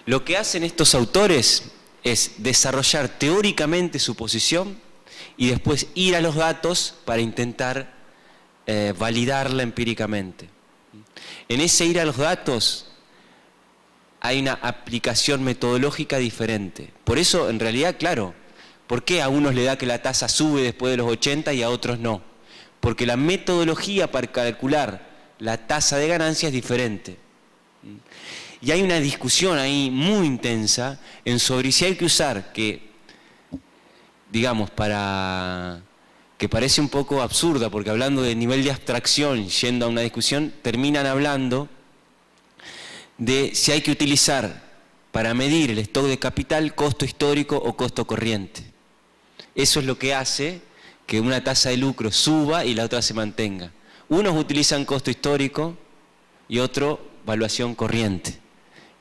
Lo que hacen estos autores es desarrollar teóricamente su posición y después ir a los datos para intentar validarla empíricamente. En ese ir a los datos hay una aplicación metodológica diferente. Por eso, en realidad, claro, ¿por qué a unos le da que la tasa sube después de los 80 y a otros no? Porque la metodología para calcular la tasa de ganancia es diferente. Y hay una discusión ahí muy intensa en sobre si hay que usar que, digamos, que parece un poco absurda, porque hablando de nivel de abstracción, yendo a una discusión, terminan hablando de si hay que utilizar para medir el stock de capital costo histórico o costo corriente. Eso es lo que hace que una tasa de lucro suba y la otra se mantenga. Unos utilizan costo histórico y otro valuación corriente.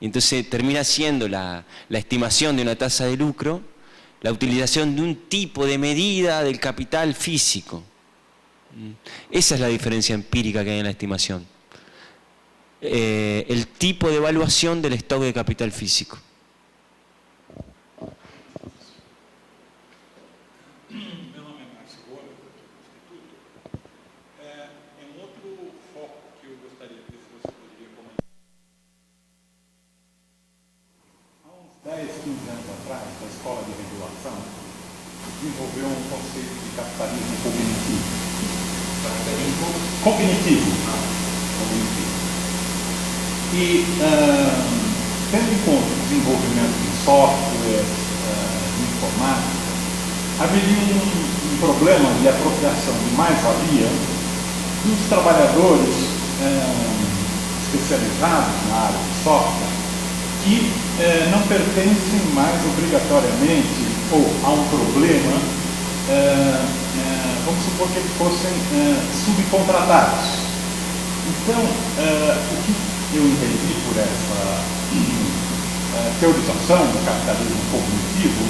Y entonces termina siendo la estimación de una tasa de lucro la utilización de un tipo de medida del capital físico. Esa es la diferencia empírica que hay en la estimación. El tipo de evaluación del stock de capital físico. Meu nome é Márcio Gomes, do Instituto. Um outro foco que eu gostaria que você cognitivo. E, tendo em conta o desenvolvimento de software, de informática, haveria um problema de apropriação de mais-valia dos trabalhadores especializados na área de software, que não pertencem mais obrigatoriamente ou a um problema, vamos supor que eles fossem subcontratados. Então, o que eu entendi por essa teorização do capitalismo cognitivo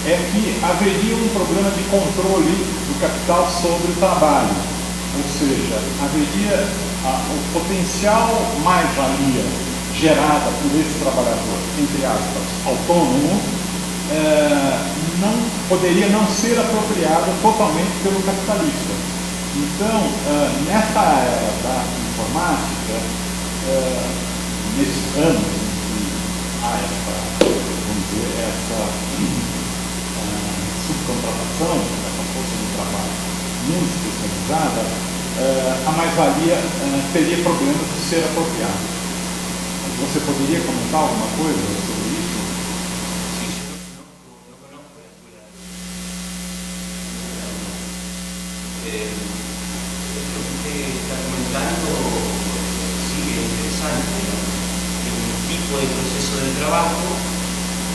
é que haveria um problema de controle do capital sobre o trabalho, ou seja, haveria o potencial mais-valia gerada por esse trabalhador, entre aspas, autônomo, não poderia não ser apropriado totalmente pelo capitalista. Então, nesta era da informática, nesses anos em que há essa subcontratação, essa força de trabalho muito especializada, a mais-valia teria problemas de ser apropriada. Você poderia comentar alguma coisa sobre isso? Sí, yo no conozco la escuela. Lo que usted está comentando sí es interesante, ¿no? Es un tipo de proceso de trabajo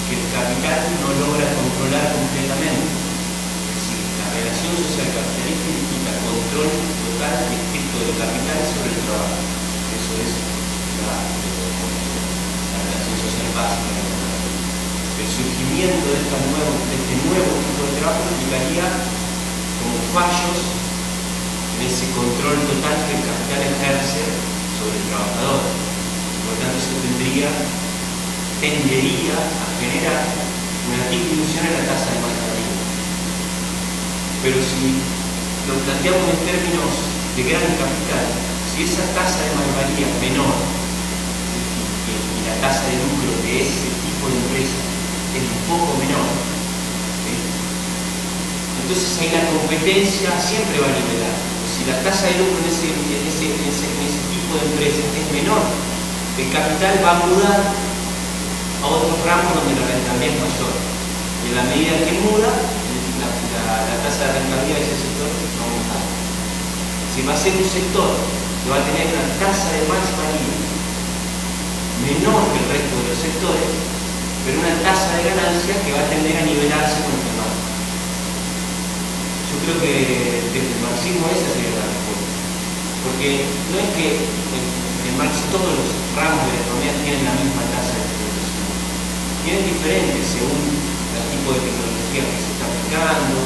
que el capital no logra controlar completamente. Es decir, la relación social capitalista implica control total y estricto del capital sobre el trabajo. Eso es la relación social básica. El surgimiento de este nuevo tipo de trabajo implicaría como fallos en ese control total que el capital ejerce sobre el trabajador. Por lo tanto, eso tendería a generar una disminución en la tasa de más-valía. Pero si lo planteamos en términos de gran capital, si esa tasa de más-valía es menor y la tasa de lucro de ese tipo de empresa es un poco menor, ¿sí? Entonces ahí la competencia siempre va a nivelar. Si la tasa de lucro en ese tipo de empresas es menor, el capital va a mudar a otros ramos donde la rentabilidad es mayor. Y en la medida que muda, la tasa de rentabilidad de ese sector va a aumentar. Si va a ser un sector que va a tener una tasa de más-valía menor que el resto de los sectores, pero una tasa de ganancia que va a tender a nivelarse con el demás. Yo creo que desde el marxismo esa sería la respuesta. Porque no es que en Marx todos los ramos de la economía tienen la misma tasa de explotación. Tienen diferentes según el tipo de tecnología que se está aplicando,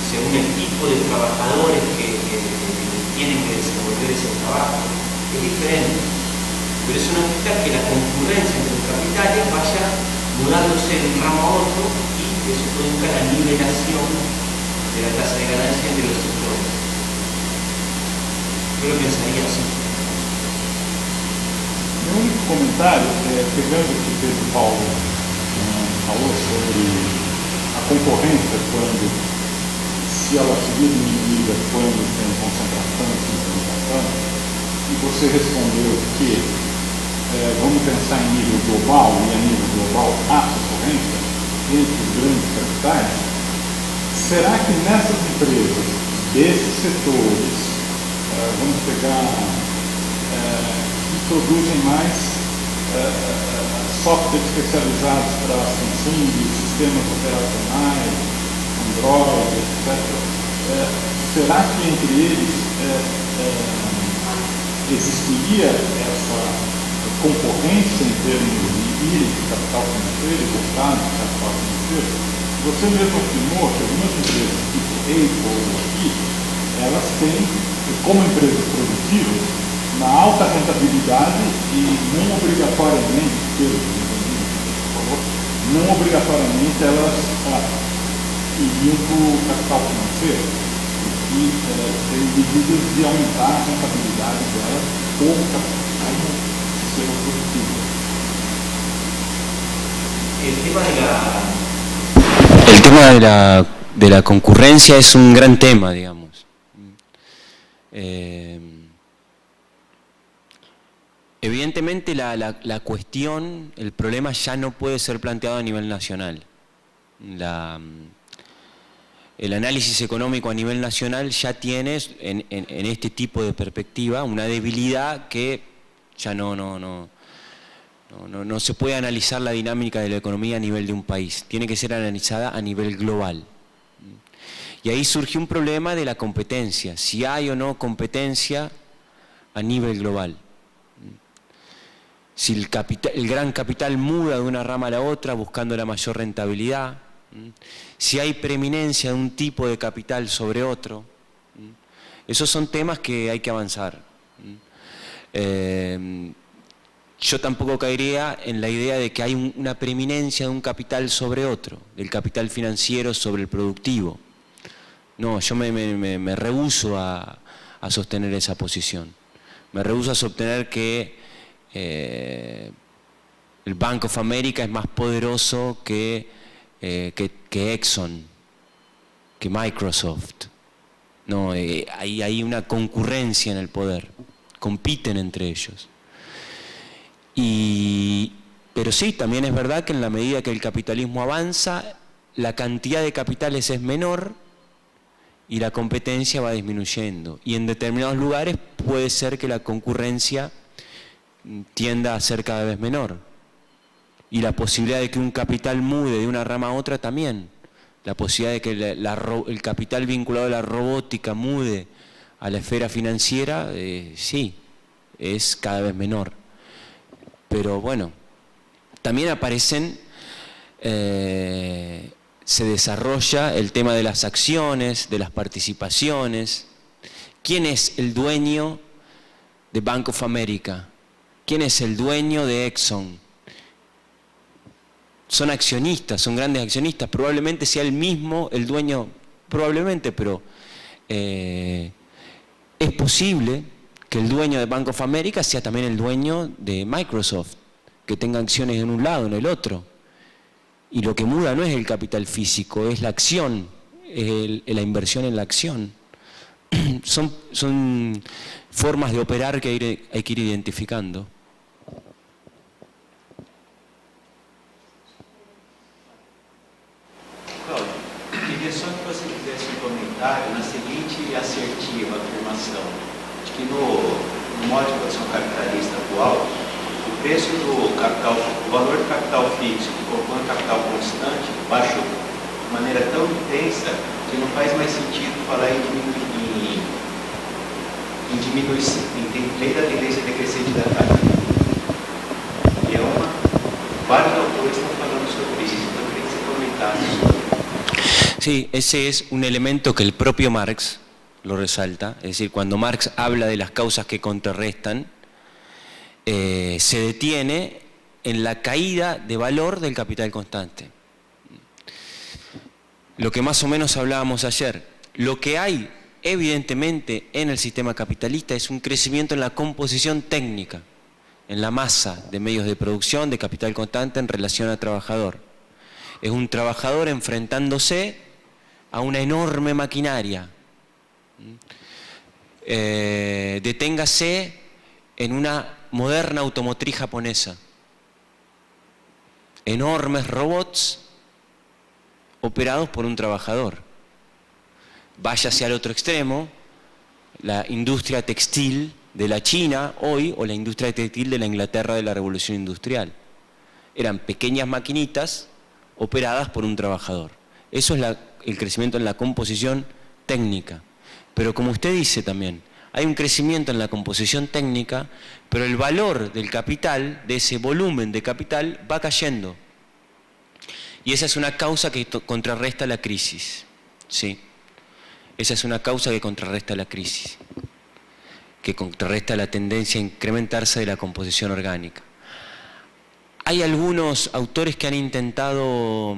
según el tipo de trabajadores que tienen que desenvolver ese trabajo. Es diferente. Pero eso no implica que la concurrencia entre los capitales vaya mudándose de un ramo a otro y eso produzca la nivelación de la tasa de ganancia entre los sectores. Yo lo pensaría así. Meu único comentário pegando o que Pedro Paulo falou sobre a concorrência, quando, se ela se vira inimiga quando tem concentração e centralização, e você respondeu que vamos pensar em nível global, e a nível global há concorrência entre os grandes capitais. Será que nessas empresas, desses setores, vamos pegar, que produzem mais software especializados para Samsung, sistemas operacionais, Android, etc., será que entre eles existiria essa concorrência em termos de capital financeiro, voltado de capital financeiro? Você mesmo afirmou que algumas empresas, tipo Apple aqui, elas têm, como empresas produtivas, uma alta rentabilidade e não obrigatoriamente, elas iriam para o capital financeiro e tem medidas de aumentar a rentabilidade delas como sistema produtivo. El tema de la concurrencia es un gran tema, digamos. Evidentemente la cuestión, el problema ya no puede ser planteado a nivel nacional. El análisis económico a nivel nacional ya tiene en este tipo de perspectiva una debilidad que ya no se puede analizar la dinámica de la economía a nivel de un país, tiene que ser analizada a nivel global. Y ahí surge un problema de la competencia, si hay o no competencia a nivel global. Si el gran capital muda de una rama a la otra buscando la mayor rentabilidad, si hay preeminencia de un tipo de capital sobre otro, esos son temas que hay que avanzar. Yo tampoco caería en la idea de que hay una preeminencia de un capital sobre otro, del capital financiero sobre el productivo. No, yo me rehúso a sostener esa posición. Me rehúso a sostener que el Bank of America es más poderoso que Exxon, que Microsoft. No, hay una concurrencia en el poder, compiten entre ellos. Pero sí, también es verdad que en la medida que el capitalismo avanza, la cantidad de capitales es menor y la competencia va disminuyendo. Y en determinados lugares puede ser que la concurrencia tienda a ser cada vez menor. Y la posibilidad de que un capital mude de una rama a otra también. La posibilidad de que el capital vinculado a la robótica mude a la esfera financiera, sí, es cada vez menor. Pero bueno, también aparecen, se desarrolla el tema de las acciones, de las participaciones. ¿Quién es el dueño de Bank of America? ¿Quién es el dueño de Exxon? Son accionistas, son grandes accionistas. Probablemente sea el mismo el dueño, probablemente, pero es posible que el dueño de Bank of America sea también el dueño de Microsoft, que tenga acciones en un lado, en el otro. Y lo que muda no es el capital físico, es la acción, es la inversión en la acción. Son formas de operar que hay que ir identificando. Cláudio, queria só que você fizesse um comentário na seguinte assertiva afirmação, de que no modo de produção capitalista atual, o preço do capital, o valor do capital fixo que compõe o capital constante baixou de maneira tão intensa que não faz mais sentido falar em diminuição, em lei da tendência decrescente da taxa. E vários autores estão falando sobre isso, então eu queria que você comentasse sobre. Sí, ese es un elemento que el propio Marx lo resalta, es decir, cuando Marx habla de las causas que contrarrestan, se detiene en la caída de valor del capital constante. Lo que más o menos hablábamos ayer, lo que hay evidentemente en el sistema capitalista es un crecimiento en la composición técnica, en la masa de medios de producción, de capital constante en relación al trabajador. Es un trabajador enfrentándose a una enorme maquinaria. Deténgase en una moderna automotriz japonesa. Enormes robots operados por un trabajador. Váyase al otro extremo, la industria textil de la China hoy o la industria textil de la Inglaterra de la Revolución Industrial. Eran pequeñas maquinitas operadas por un trabajador. Eso es el crecimiento en la composición técnica. Pero como usted dice también, hay un crecimiento en la composición técnica, pero el valor del capital, de ese volumen de capital, va cayendo. Y esa es una causa que contrarresta la crisis. ¿Sí? Esa es una causa que contrarresta la crisis, que contrarresta la tendencia a incrementarse de la composición orgánica. Hay algunos autores que han intentado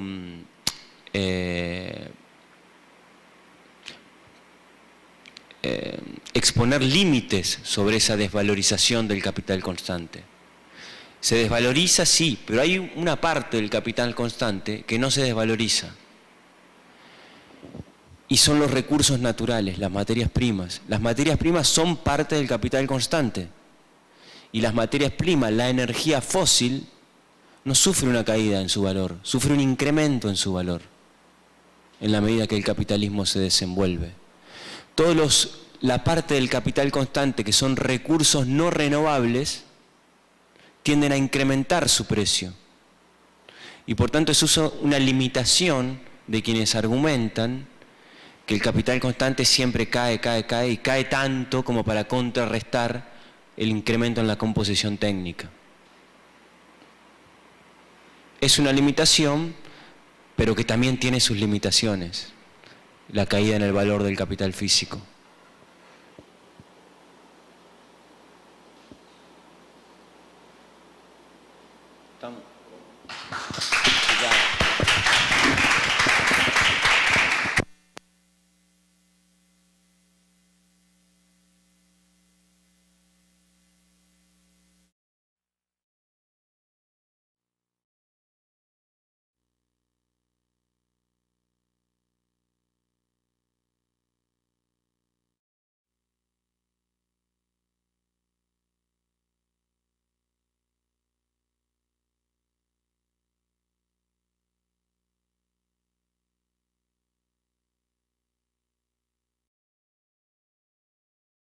exponer límites sobre esa desvalorización del capital constante. Se desvaloriza, sí, pero hay una parte del capital constante que no se desvaloriza. y son los recursos naturales, las materias primas. Las materias primas son parte del capital constante. Y las materias primas, la energía fósil, no sufre una caída en su valor, sufre un incremento en su valor, en la medida que el capitalismo se desenvuelve. La parte del capital constante, que son recursos no renovables, tienden a incrementar su precio. Y por tanto es una limitación de quienes argumentan que el capital constante siempre cae y cae tanto como para contrarrestar el incremento en la composición técnica. Es una limitación, pero que también tiene sus limitaciones, la caída en el valor del capital físico. ¿Estamos?